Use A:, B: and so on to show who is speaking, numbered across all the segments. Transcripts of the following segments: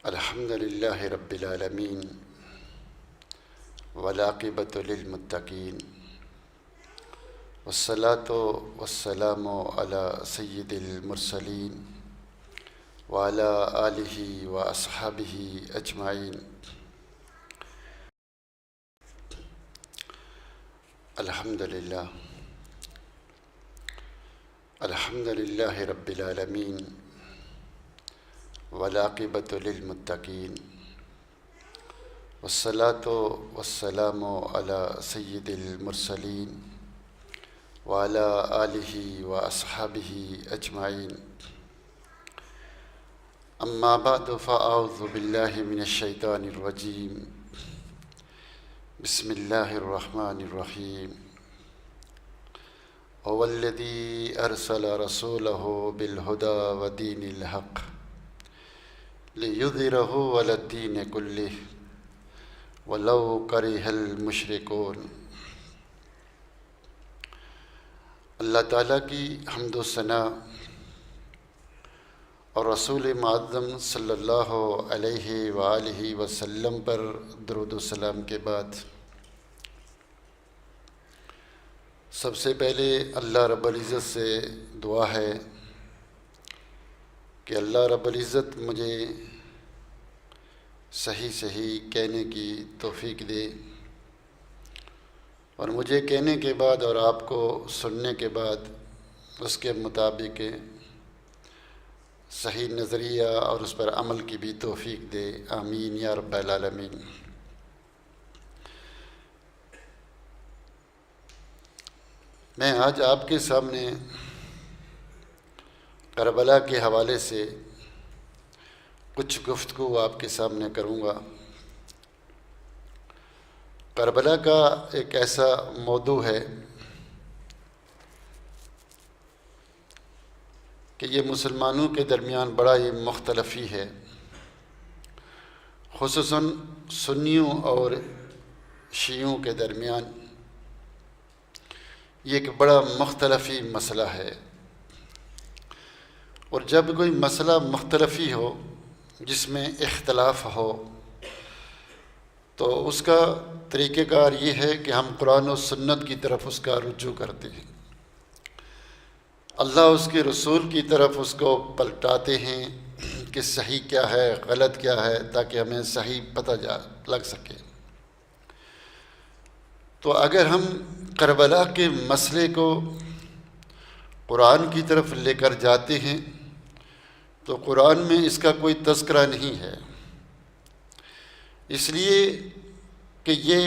A: الحمد للہ رب العالمین والعاقبۃ للمتقین والصلاۃ والسلام علی سید المرسلین وعلی آلہ واصحابہ اجمعین۔ الحمد للہ رب العالمین والعاقبۃ للمتقین والصلاۃ والسلام علی سید المرسلین وعلی آلہ واصحابہ اجمعین۔ اما بعد فاعوذ باللہ من الشیطان الرجیم۔ بسم اللہ الرحمن الرحیم۔ هو الذی ارسل رسولہ بالہدی ودین الحق لِيُظْهِرَهُ عَلَى الدِّينِ كُلِّهِ وَلَوْ كَرِهَ الْمُشْرِكُونَ۔ اللہ تعالیٰ کی حمد و ثنا اور رسول معظم صلی اللہ علیہ وآلہ وسلم پر درود و سلام کے بعد سب سے پہلے اللہ رب العزت سے دعا ہے کہ اللہ رب العزت مجھے صحیح کہنے کی توفیق دے، اور مجھے کہنے کے بعد اور آپ کو سننے کے بعد اس کے مطابق صحیح نظریہ اور اس پر عمل کی بھی توفیق دے، آمین یا رب العالمین۔ میں آج آپ کے سامنے کربلا کے حوالے سے کچھ گفتگو آپ کے سامنے کروں گا۔ کربلا کا ایک ایسا موضوع ہے کہ یہ مسلمانوں کے درمیان بڑا ہی مختلفی ہے، خصوصاً سنیوں اور شیعوں کے درمیان یہ ایک بڑا مختلفی مسئلہ ہے۔ اور جب کوئی مسئلہ مختلفی ہو، جس میں اختلاف ہو، تو اس کا طریقہ کار یہ ہے کہ ہم قرآن و سنت کی طرف اس کا رجوع کرتے ہیں، اللہ اس کے رسول کی طرف اس کو پلٹاتے ہیں کہ صحیح کیا ہے، غلط کیا ہے، تاکہ ہمیں صحیح پتہ لگ سکے۔ تو اگر ہم کربلا کے مسئلے کو قرآن کی طرف لے کر جاتے ہیں تو قرآن میں اس کا کوئی تذکرہ نہیں ہے، اس لیے کہ یہ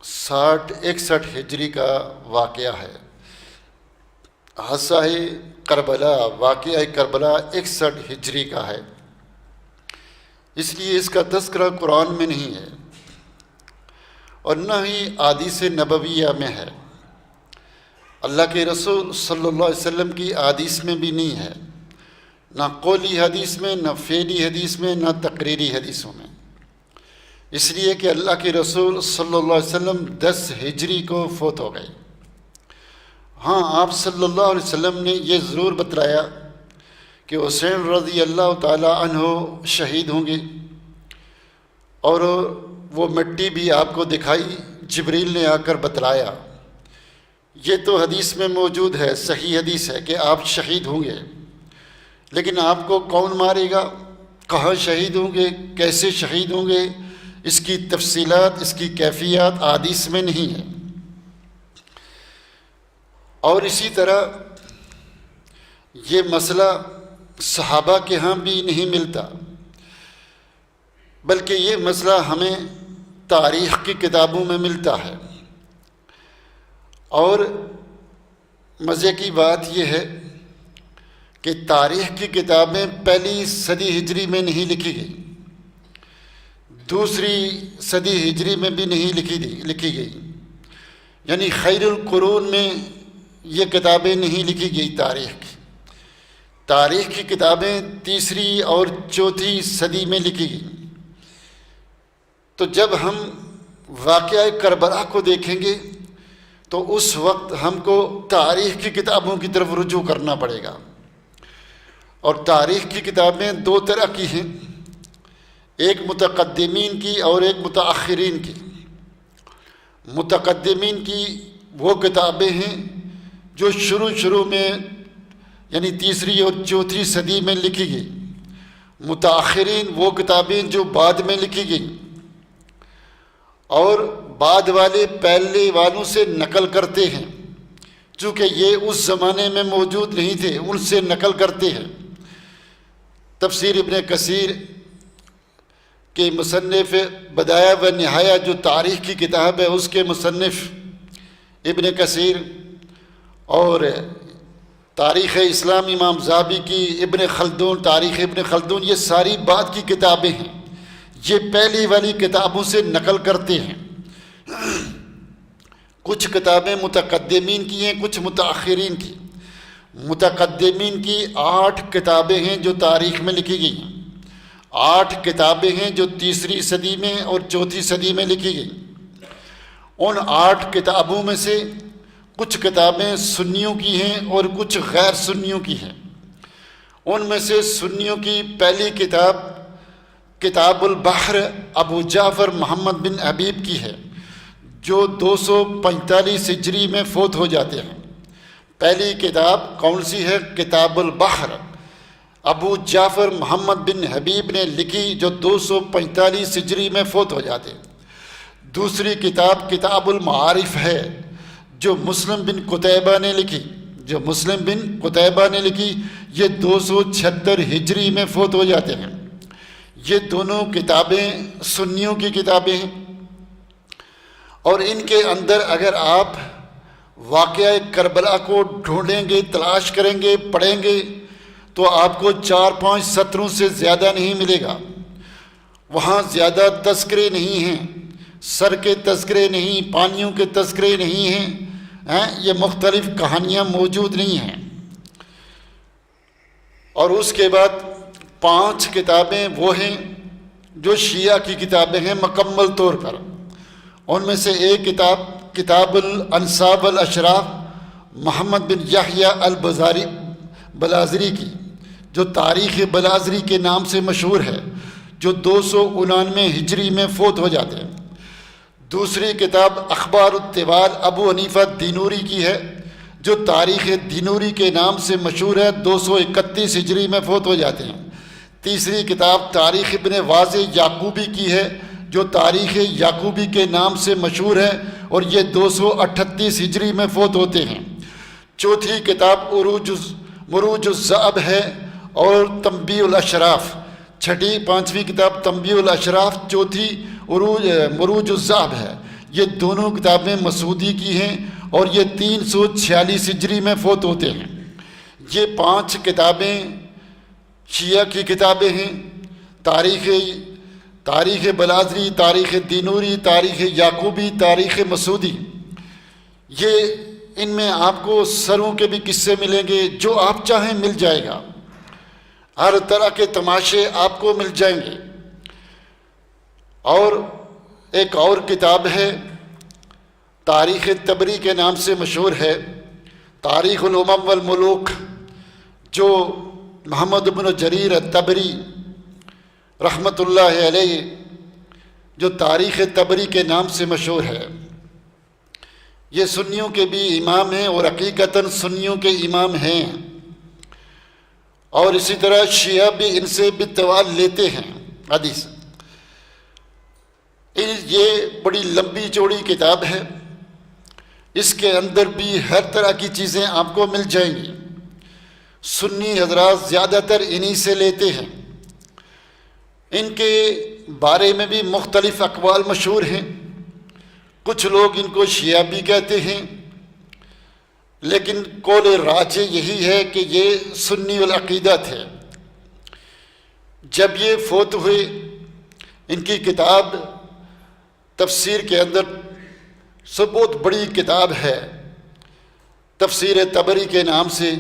A: 61 ہجری کا واقعہ ہے۔ حادثہ کربلا، واقعہ کربلا 61 ہجری کا ہے، اس لیے اس کا تذکرہ قرآن میں نہیں ہے، اور نہ ہی احادیث نبویہ میں ہے۔ اللہ کے رسول صلی اللہ علیہ وسلم کی احادیث میں بھی نہیں ہے، نہ قولی حدیث میں، نہ فعلی حدیث میں، نہ تقریری حدیثوں میں، اس لیے کہ اللہ کے رسول صلی اللہ علیہ وسلم 10 ہجری کو فوت ہو گئے۔ ہاں، آپ صلی اللہ علیہ وسلم نے یہ ضرور بتلایا کہ حسین رضی اللہ تعالی عنہ شہید ہوں گے، اور وہ مٹی بھی آپ کو دکھائی، جبریل نے آ کر بتلایا۔ یہ تو حدیث میں موجود ہے، صحیح حدیث ہے کہ آپ شہید ہوں گے، لیکن آپ کو کون مارے گا، کہاں شہید ہوں گے، کیسے شہید ہوں گے، اس کی تفصیلات، اس کی کیفیات احادیث میں نہیں ہے۔ اور اسی طرح یہ مسئلہ صحابہ کے ہاں بھی نہیں ملتا، بلکہ یہ مسئلہ ہمیں تاریخ کی کتابوں میں ملتا ہے۔ اور مزے کی بات یہ ہے کہ تاریخ کی کتابیں پہلی صدی ہجری میں نہیں لکھی گئی، دوسری صدی ہجری میں بھی نہیں لکھی گئی، یعنی خیر القرون میں یہ کتابیں نہیں لکھی گئی۔ تاریخ کی کتابیں تیسری اور چوتھی صدی میں لکھی گئی۔ تو جب ہم واقعہ کربلا کو دیکھیں گے تو اس وقت ہم کو تاریخ کی کتابوں کی طرف رجوع کرنا پڑے گا۔ اور تاریخ کی کتابیں دو طرح کی ہیں، ایک متقدمین کی اور ایک متاخرین کی۔ متقدمین کی وہ کتابیں ہیں جو شروع میں یعنی تیسری اور چوتھی صدی میں لکھی گئی۔ متاخرین وہ کتابیں جو بعد میں لکھی گئیں اور بعد والے پہلے والوں سے نقل کرتے ہیں، چونکہ یہ اس زمانے میں موجود نہیں تھے، ان سے نقل کرتے ہیں۔ تفسیر ابن کثیر کے مصنف بدایہ و نہایہ جو تاریخ کی کتاب ہے اس کے مصنف ابن کثیر، اور تاریخ اسلام امام ذہبی کی، ابن خلدون تاریخ ابن خلدون، یہ ساری بعد کی کتابیں ہیں، یہ پہلی والی کتابوں سے نقل کرتے ہیں۔ کچھ کتابیں متقدمین کی ہیں، کچھ متاخرین کی۔ متقدمین کی 8 کتابیں ہیں جو تاریخ میں لکھی گئی ہیں، 8 کتابیں ہیں جو تیسری صدی میں اور چوتھی صدی میں لکھی گئی۔ ان 8 کتابوں میں سے کچھ کتابیں سنیوں کی ہیں اور کچھ غیر سنیوں کی ہیں۔ ان میں سے سنیوں کی پہلی کتاب کتاب البحر ابو جعفر محمد بن حبیب کی ہے، جو 245 ہجری میں فوت ہو جاتے ہیں۔ پہلی کتاب کون سی ہے؟ کتاب البحر، ابو جعفر محمد بن حبیب نے لکھی، جو 245 ہجری میں فوت ہو جاتے ہیں۔ دوسری کتاب کتاب المعارف ہے، جو مسلم بن قتیبہ نے لکھی، یہ 276 ہجری میں فوت ہو جاتے ہیں۔ یہ دونوں کتابیں سنیوں کی کتابیں ہیں، اور ان کے اندر اگر آپ واقعہ کربلا کو ڈھونڈیں گے، تلاش کریں گے، پڑھیں گے، تو آپ کو 4-5 سطروں سے زیادہ نہیں ملے گا۔ وہاں زیادہ تذکرے نہیں ہیں، سر کے تذکرے نہیں، پانیوں کے تذکرے نہیں ہیں، یہ مختلف کہانیاں موجود نہیں ہیں۔ اور اس کے بعد 5 کتابیں وہ ہیں جو شیعہ کی کتابیں ہیں مکمل طور پر۔ ان میں سے ایک کتاب کتاب الانساب الاشراف محمد بن یحییٰ بلازری کی، جو تاریخ بلازری کے نام سے مشہور ہے، جو 299 ہجری میں فوت ہو جاتے ہیں۔ دوسری کتاب اخبار الطوال ابو حنیفہ دینوری کی ہے، جو تاریخ دینوری کے نام سے مشہور ہے، 231 ہجری میں فوت ہو جاتے ہیں۔ تیسری کتاب تاریخ ابن واضح یعقوبی کی ہے، جو تاریخ یعقوبی کے نام سے مشہور ہے، اور یہ 238 ہجری میں فوت ہوتے ہیں۔ چوتھی کتاب مروج الذئب ہے اور تنبیہ الاشراف۔ پانچویں کتاب تنبیہ الاشراف، چوتھی مروج الذئب ہے۔ یہ دونوں کتابیں مسعودی کی ہیں اور یہ 346 ہجری میں فوت ہوتے ہیں۔ یہ 5 کتابیں شیعہ کی کتابیں ہیں، تاریخ بلازری، تاریخ دینوری، تاریخ یعقوبی، تاریخ مسعودی۔ یہ ان میں آپ کو سروں کے بھی قصے ملیں گے، جو آپ چاہیں مل جائے گا، ہر طرح کے تماشے آپ کو مل جائیں گے۔ اور ایک اور کتاب ہے تاریخ طبری کے نام سے مشہور ہے، تاریخ الامم والملوک، جو محمد بن جریر الطبری رحمۃ اللہ علیہ، جو تاریخ طبری کے نام سے مشہور ہے۔ یہ سنیوں کے بھی امام ہیں اور حقیقتاً سنیوں کے امام ہیں، اور اسی طرح شیعہ بھی ان سے بالطوال لیتے ہیں حدیث۔ یہ بڑی لمبی چوڑی کتاب ہے، اس کے اندر بھی ہر طرح کی چیزیں آپ کو مل جائیں گی۔ سنی حضرات زیادہ تر انہی سے لیتے ہیں۔ ان کے بارے میں بھی مختلف اقوال مشہور ہیں، کچھ لوگ ان کو شیعہ بھی کہتے ہیں، لیکن قول راجح یہی ہے کہ یہ سنی العقیدہ تھے۔ جب یہ فوت ہوئے، ان کی کتاب تفسیر کے اندر بہت بڑی کتاب ہے، تفسیر طبری کے نام سے،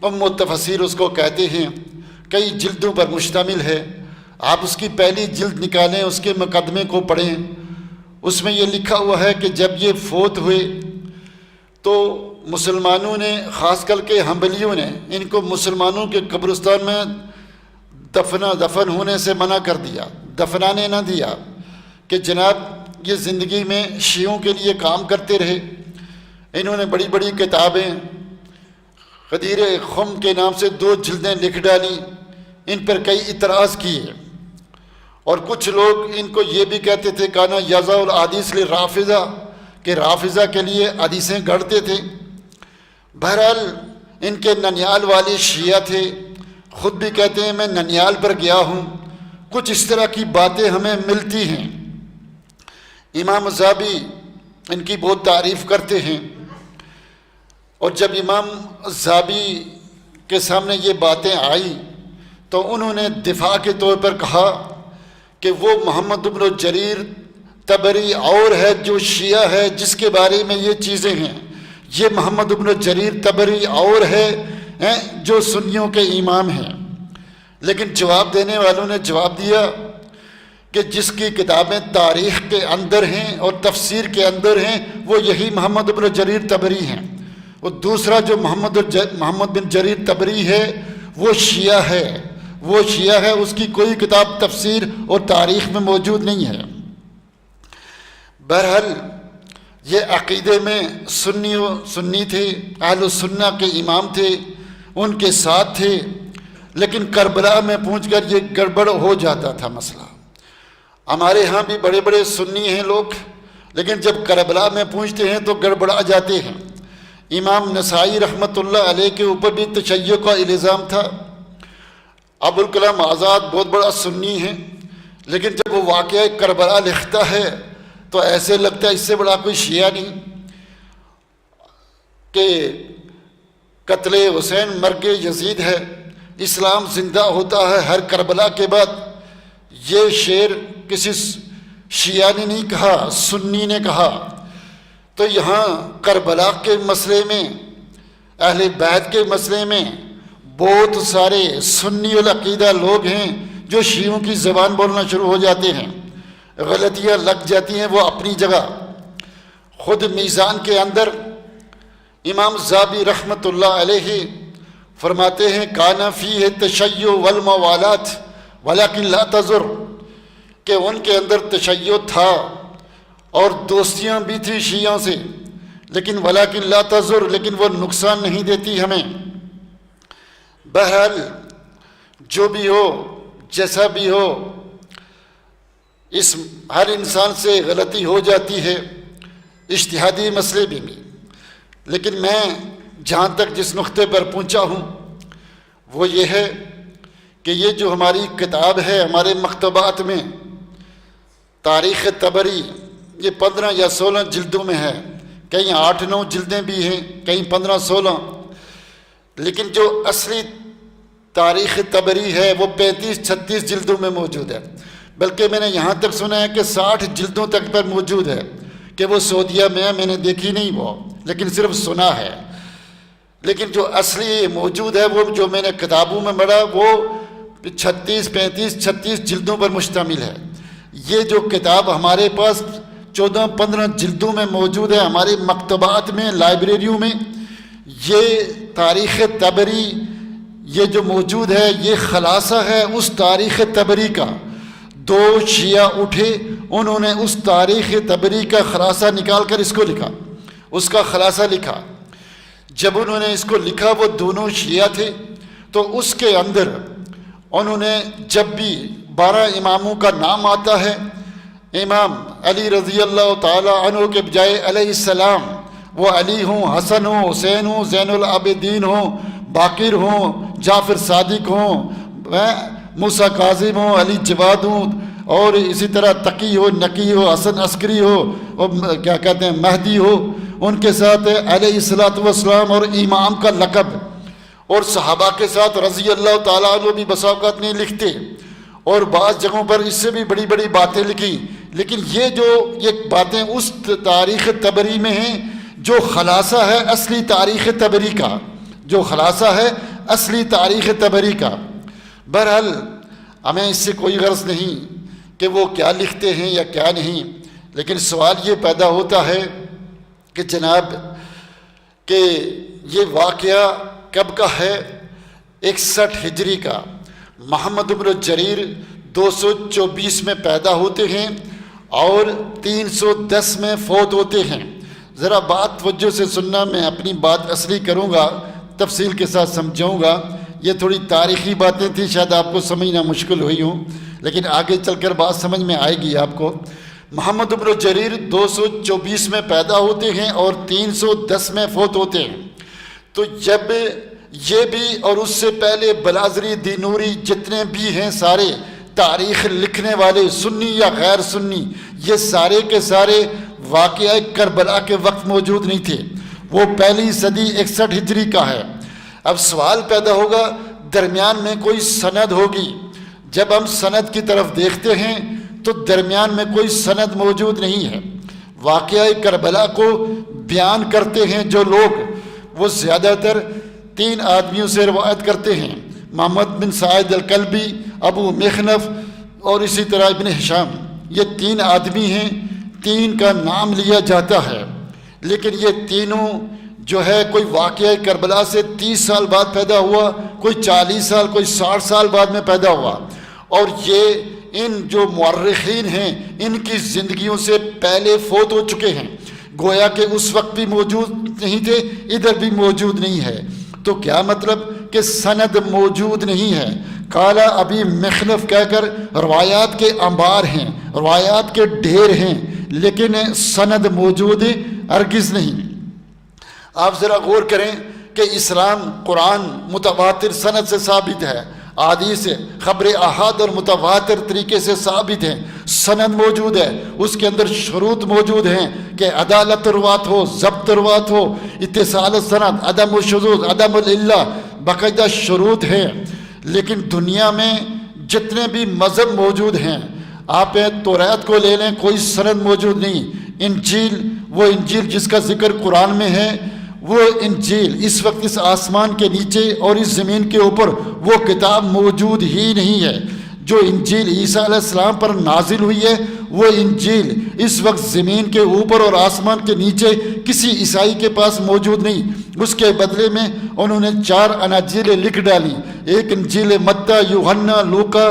A: ام التفاسیر اس کو کہتے ہیں، کئی جلدوں پر مشتمل ہے۔ آپ اس کی پہلی جلد نکالیں، اس کے مقدمے کو پڑھیں، اس میں یہ لکھا ہوا ہے کہ جب یہ فوت ہوئے تو مسلمانوں نے، خاص کر کے حنبلیوں نے، ان کو مسلمانوں کے قبرستان میں دفن ہونے سے منع کر دیا، دفنانے نہ دیا کہ جناب یہ زندگی میں شیعوں کے لیے کام کرتے رہے. انہوں نے بڑی بڑی کتابیں غدیر خم کے نام سے 2 جلدیں لکھ ڈالی، ان پر کئی اعتراض کیے، اور کچھ لوگ ان کو یہ بھی کہتے تھے کانا یضع الحدیث للرافضہ، کہ رافضہ کے لیے حدیثیں گڑھتے تھے. بہرحال ان کے ننیال والے شیعہ تھے، خود بھی کہتے ہیں میں ننیال پر گیا ہوں. کچھ اس طرح کی باتیں ہمیں ملتی ہیں. امام زابی ان کی بہت تعریف کرتے ہیں، اور جب امام زابی کے سامنے یہ باتیں آئی تو انہوں نے دفاع کے طور پر کہا کہ وہ محمد بن جریر طبری اور ہے جو شیعہ ہے جس کے بارے میں یہ چیزیں ہیں، یہ محمد بن جریر طبری اور ہے جو سنیوں کے امام ہیں. لیکن جواب دینے والوں نے جواب دیا کہ جس کی کتابیں تاریخ کے اندر ہیں اور تفسیر کے اندر ہیں وہ یہی محمد بن جریر طبری ہیں. وہ دوسرا جو محمد بن جریر طبری ہے وہ شیعہ ہے، وہ شیعہ ہے، اس کی کوئی کتاب تفسیر اور تاریخ میں موجود نہیں ہے. بہرحال یہ عقیدے میں سنی تھے، اہل السنہ کے امام تھے، ان کے ساتھ تھے. لیکن کربلا میں پہنچ کر یہ گڑبڑ ہو جاتا تھا مسئلہ. ہمارے ہاں بھی بڑے بڑے سنی ہیں لوگ، لیکن جب کربلا میں پہنچتے ہیں تو گڑبڑا جاتے ہیں. امام نسائی رحمۃ اللہ علیہ کے اوپر بھی تشیع کا الزام تھا. ابوالکلام آزاد بہت بڑا سنی ہے، لیکن جب وہ واقعہ کربلا لکھتا ہے تو ایسے لگتا ہے اس سے بڑا کوئی شیعہ نہیں کہ قتل حسین مرگ یزید ہے، اسلام زندہ ہوتا ہے ہر کربلا کے بعد. یہ شعر کسی شیعہ نے نہیں کہا، سنی نے کہا. تو یہاں کربلا کے مسئلے میں، اہل بیت کے مسئلے میں بہت سارے سنی العقیدہ لوگ ہیں جو شیعوں کی زبان بولنا شروع ہو جاتے ہیں، غلطیاں لگ جاتی ہیں وہ اپنی جگہ. خود میزان کے اندر امام زابی رحمۃ اللہ علیہ فرماتے ہیں کانا فیہ تشیع والموالات ولکن لا تضر، کہ ان کے اندر تشیع تھا اور دوستیاں بھی تھی شیعوں سے، لیکن ولکن لا تضر، لیکن وہ نقصان نہیں دیتی ہمیں. بہرحال جو بھی ہو، جیسا بھی ہو، اس ہر انسان سے غلطی ہو جاتی ہے، اجتہادی مسئلے بھی. لیکن میں جہاں تک جس نقطے پر پہنچا ہوں وہ یہ ہے کہ یہ جو ہماری کتاب ہے ہمارے مکتبات میں تاریخ طبری، یہ 15 یا 16 جلدوں میں ہے، کہیں 8-9 جلدیں بھی ہیں، کہیں 15-16. لیکن جو اصلی تاریخ طبری ہے وہ 35-36 جلدوں میں موجود ہے. بلکہ میں نے یہاں تک سنا ہے کہ 60 جلدوں تک پر موجود ہے، کہ وہ سعودیہ میں نے دیکھی نہیں وہ، لیکن صرف سنا ہے. لیکن جو اصلی موجود ہے وہ جو میں نے کتابوں میں پڑھا وہ 36 جلدوں پر مشتمل ہے. یہ جو کتاب ہمارے پاس 14-15 جلدوں میں موجود ہے ہمارے مکتبات میں، لائبریریوں میں، یہ تاریخ طبری یہ جو موجود ہے یہ خلاصہ ہے اس تاریخ طبری کا. 2 شیعہ اٹھے، انہوں نے اس تاریخ طبری کا خلاصہ نکال کر اس کو لکھا، اس کا خلاصہ لکھا. جب انہوں نے اس کو لکھا وہ دونوں شیعہ تھے، تو اس کے اندر انہوں نے جب بھی 12 اماموں کا نام آتا ہے، امام علی رضی اللہ تعالی عنہ کے بجائے علیہ السلام، وہ علی ہوں، حسن ہوں، حسین ہوں، زین العابدین ہوں، باقر ہوں، جعفر صادق ہوں، موسیٰ کاظم ہو، علی جواد ہوں، اور اسی طرح تقی ہو، نقی ہو، حسن عسکری ہو، اور کیا کہتے ہیں مہدی ہو، ان کے ساتھ علیہ الصلوۃ والسلام اور امام کا لقب، اور صحابہ کے ساتھ رضی اللہ تعالیٰ عنہ بھی بسا اوقات نہیں لکھتے، اور بعض جگہوں پر اس سے بھی بڑی بڑی باتیں لکھی. لیکن یہ باتیں اس تاریخ طبری میں ہیں جو خلاصہ ہے اصلی تاریخ طبری کا، جو خلاصہ ہے اصلی تاریخ طبری کا. بہرحال ہمیں اس سے کوئی غرض نہیں کہ وہ کیا لکھتے ہیں یا کیا نہیں، لیکن سوال یہ پیدا ہوتا ہے کہ جناب کہ یہ واقعہ کب کا ہے؟ 61 ہجری کا. محمد بن جریر 224 میں پیدا ہوتے ہیں اور 310 میں فوت ہوتے ہیں۔ ذرا بات توجہ سے سننا، میں اپنی بات اصلی کروں گا، تفصیل کے ساتھ سمجھاؤں گا۔ یہ تھوڑی تاریخی باتیں تھیں، شاید آپ کو سمجھنا مشکل ہوئی ہوں، لیکن آگے چل کر بات سمجھ میں آئے گی آپ کو۔ محمد بن جریر 224 میں پیدا ہوتے ہیں اور 310 میں فوت ہوتے ہیں۔ تو جب یہ بھی اور اس سے پہلے بلازری، دینوری، جتنے بھی ہیں سارے تاریخ لکھنے والے، سنی یا غیر سنی، یہ سارے کے سارے واقعہ کربلا کے وقت موجود نہیں تھے۔ وہ پہلی صدی 61 ہجری کا ہے۔ اب سوال پیدا ہوگا، درمیان میں کوئی سند ہوگی۔ جب ہم سند کی طرف دیکھتے ہیں تو درمیان میں کوئی سند موجود نہیں ہے۔ واقعہ کربلا کو بیان کرتے ہیں جو لوگ، وہ زیادہ تر 3 آدمیوں سے روایت کرتے ہیں، محمد بن سعید الکلبی، ابو مخنف اور اسی طرح ابن ہشام۔ یہ 3 آدمی ہیں، 3 کا نام لیا جاتا ہے، لیکن یہ تینوں جو ہے کوئی واقعہ کربلا سے 30 سال بعد پیدا ہوا، کوئی 40 سال، کوئی 60 سال بعد میں پیدا ہوا، اور یہ ان جو مورخین ہیں ان کی زندگیوں سے پہلے فوت ہو چکے ہیں، گویا کہ اس وقت بھی موجود نہیں تھے، ادھر بھی موجود نہیں ہے۔ تو کیا مطلب کہ سند موجود نہیں ہے؟ کالا ابھی مخنف کہہ کر روایات کے انبار ہیں، روایات کے ڈھیر ہیں، لیکن سند موجود ہرگز نہیں۔ آپ ذرا غور کریں کہ اسلام قرآن متواتر سند سے ثابت ہے، احادیث خبر احاد اور متواتر طریقے سے ثابت ہیں، سند موجود ہے، اس کے اندر شروط موجود ہیں کہ عدالت روات ہو، ضبط روات ہو، اتصال سند، عدم الشذوذ، عدم العلہ، باقاعدہ شروط ہیں۔ لیکن دنیا میں جتنے بھی مذہب موجود ہیں، آپ توریت کو لے لیں، کوئی سند موجود نہیں۔ انجیل، وہ انجیل جس کا ذکر قرآن میں ہے، وہ انجیل اس وقت اس آسمان کے نیچے اور اس زمین کے اوپر وہ کتاب موجود ہی نہیں ہے۔ جو انجیل عیسیٰ علیہ السلام پر نازل ہوئی ہے، وہ انجیل اس وقت زمین کے اوپر اور آسمان کے نیچے کسی عیسائی کے پاس موجود نہیں۔ اس کے بدلے میں انہوں نے 4 اناجیلیں لکھ ڈالی، ایک انجیل متی، یوحنا، لوکا،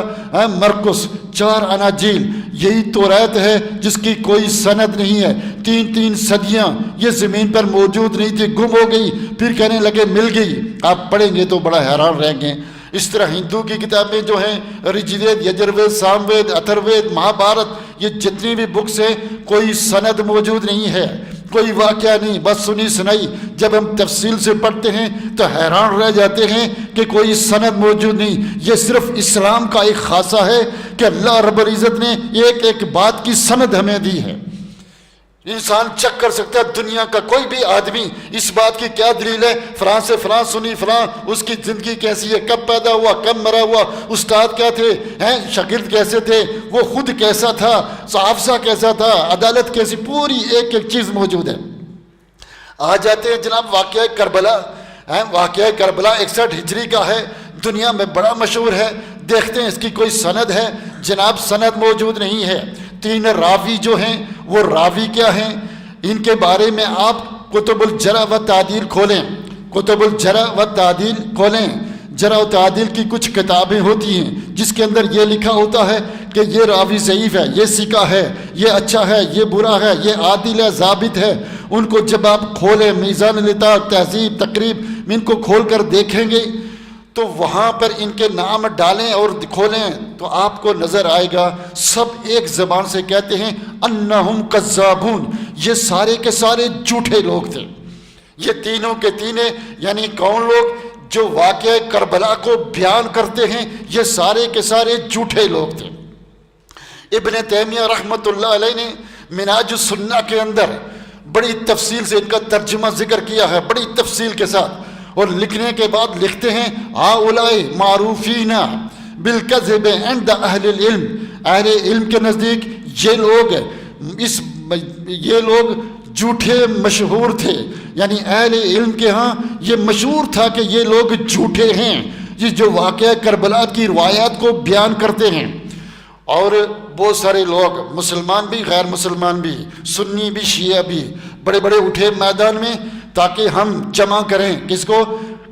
A: مرکس، 4 اناجیل۔ یہی توریت ہے جس کی کوئی سند نہیں ہے۔ 3 صدیاں یہ زمین پر موجود نہیں تھی، گم ہو گئی، پھر کہنے لگے مل گئی۔ آپ پڑھیں گے تو بڑا حیران رہیں گے۔ اس طرح ہندو کی کتابیں جو ہیں، رجوید، یجروید، ساموید، اتھروید، مہابھارت، یہ جتنی بھی بکس ہیں، کوئی سند موجود نہیں ہے، کوئی واقعہ نہیں، بس سنی سنائی۔ جب ہم تفصیل سے پڑھتے ہیں تو حیران رہ جاتے ہیں کہ کوئی سند موجود نہیں۔ یہ صرف اسلام کا ایک خاصہ ہے کہ اللہ رب العزت نے ایک ایک بات کی سند ہمیں دی ہے۔ انسان چیک کر سکتا ہے، دنیا کا کوئی بھی آدمی اس بات کی کیا دلیل ہے، فلاں سے فلاں سنی، فلاں اس کی زندگی کیسی ہے، کب پیدا ہوا، کب مرا ہوا، استاد کیا تھے، شاگرد کیسے تھے، وہ خود کیسا تھا، حافظہ کیسا تھا، عدالت کیسی، پوری ایک ایک چیز موجود ہے۔ آ جاتے ہیں جناب واقعہ کربلا۔ واقعہ کربلا 61 ہجری کا ہے، دنیا میں بڑا مشہور ہے۔ دیکھتے ہیں اس کی کوئی سند ہے، جناب سند موجود نہیں ہے۔ 3 راوی جو ہیں، وہ راوی کیا ہیں، ان کے بارے میں آپ کتب الجرح و تعدیل کھولیں، کتب الجرح و تعدیل کھولیں۔ جرح و تعدیل کی کچھ کتابیں ہوتی ہیں جس کے اندر یہ لکھا ہوتا ہے کہ یہ راوی ضعیف ہے، یہ ثقہ ہے، یہ اچھا ہے، یہ برا ہے، یہ عادل ہے، ضابط ہے۔ ان کو جب آپ کھولیں، میزان الاطاعت، تہذیب، تقریب، ان کو کھول کر دیکھیں گے تو وہاں پر ان کے نام ڈالیں اور کھولیں تو آپ کو نظر آئے گا سب ایک زبان سے کہتے ہیں انہم کذابون، یہ سارے کے سارے جھوٹے لوگ تھے۔ یہ تینوں کے تینے، یعنی کون لوگ؟ جو واقعہ کربلا کو بیان کرتے ہیں، یہ سارے کے سارے جھوٹے لوگ تھے۔ ابن تیمیہ رحمۃ اللہ علیہ نے منہاج السنہ کے اندر بڑی تفصیل سے ان کا ترجمہ ذکر کیا ہے، بڑی تفصیل کے ساتھ، اور لکھنے کے بعد لکھتے ہیں ہؤلاء معروفین بالکذب عند اہل العلم، اہل علم کے نزدیک یہ لوگ جھوٹے مشہور تھے، یعنی اہل علم کے ہاں یہ مشہور تھا کہ یہ لوگ جھوٹے ہیں، یہ جو واقعہ کربلا کی روایات کو بیان کرتے ہیں۔ اور بہت سارے لوگ، مسلمان بھی، غیر مسلمان بھی، سنی بھی، شیعہ بھی، بڑے بڑے اٹھے میدان میں تاکہ ہم جمع کریں کس کو؟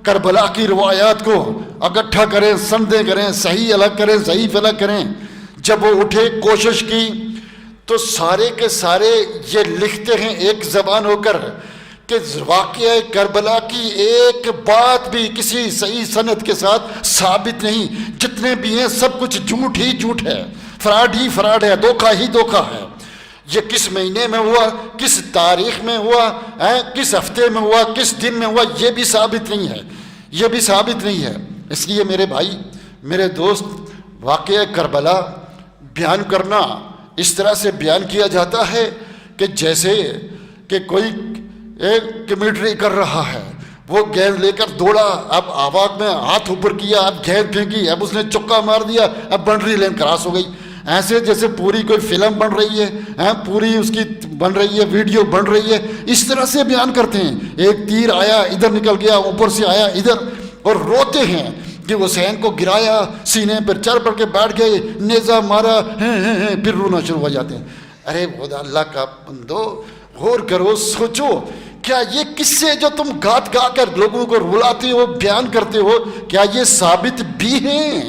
A: کربلا کی روایات کو اکٹھا کریں، سندیں کریں، صحیح الگ کریں، ضعیف الگ کریں۔ جب وہ اٹھے کوشش کی تو سارے کے سارے یہ لکھتے ہیں ایک زبان ہو کر کہ واقعہ کربلا کی ایک بات بھی کسی صحیح سند کے ساتھ ثابت نہیں، جتنے بھی ہیں سب کچھ جھوٹ ہی جھوٹ ہے، فراڈ ہی فراڈ ہے، دھوکہ ہی دھوکہ ہے۔ یہ کس مہینے میں ہوا، کس تاریخ میں ہوا، کس ہفتے میں ہوا، کس دن میں ہوا، یہ بھی ثابت نہیں ہے، یہ بھی ثابت نہیں ہے۔ اس لیے میرے بھائی، میرے دوست، واقعہ کربلا بیان کرنا اس طرح سے بیان کیا جاتا ہے کہ جیسے کہ کوئی ایک کمیٹری کر رہا ہے، وہ گیند لے کر دوڑا، اب آواز میں ہاتھ اوپر کیا، اب گیند پھینکی، اب اس نے چکا مار دیا، اب باؤنڈری لائن کراس ہو گئی۔ ایسے جیسے پوری کوئی فلم بن رہی ہے، پوری اس کی بن رہی ہے، ویڈیو بن رہی ہے، اس طرح سے بیان کرتے ہیں۔ ایک تیر آیا ادھر نکل گیا، اوپر سے آیا ادھر، اور روتے ہیں کہ حسین کو گرایا، سینے پر چڑھ پڑ کے بیٹھ گئے، نیزہ مارا، پھر رونا شروع ہو جاتے ہیں۔ ارے خدا اللہ کا بندو، غور کرو، سوچو، کیا یہ قصے جو تم گات گا کر لوگوں کو رلاتے ہو، بیان کرتے ہو، کیا یہ ثابت بھی ہیں؟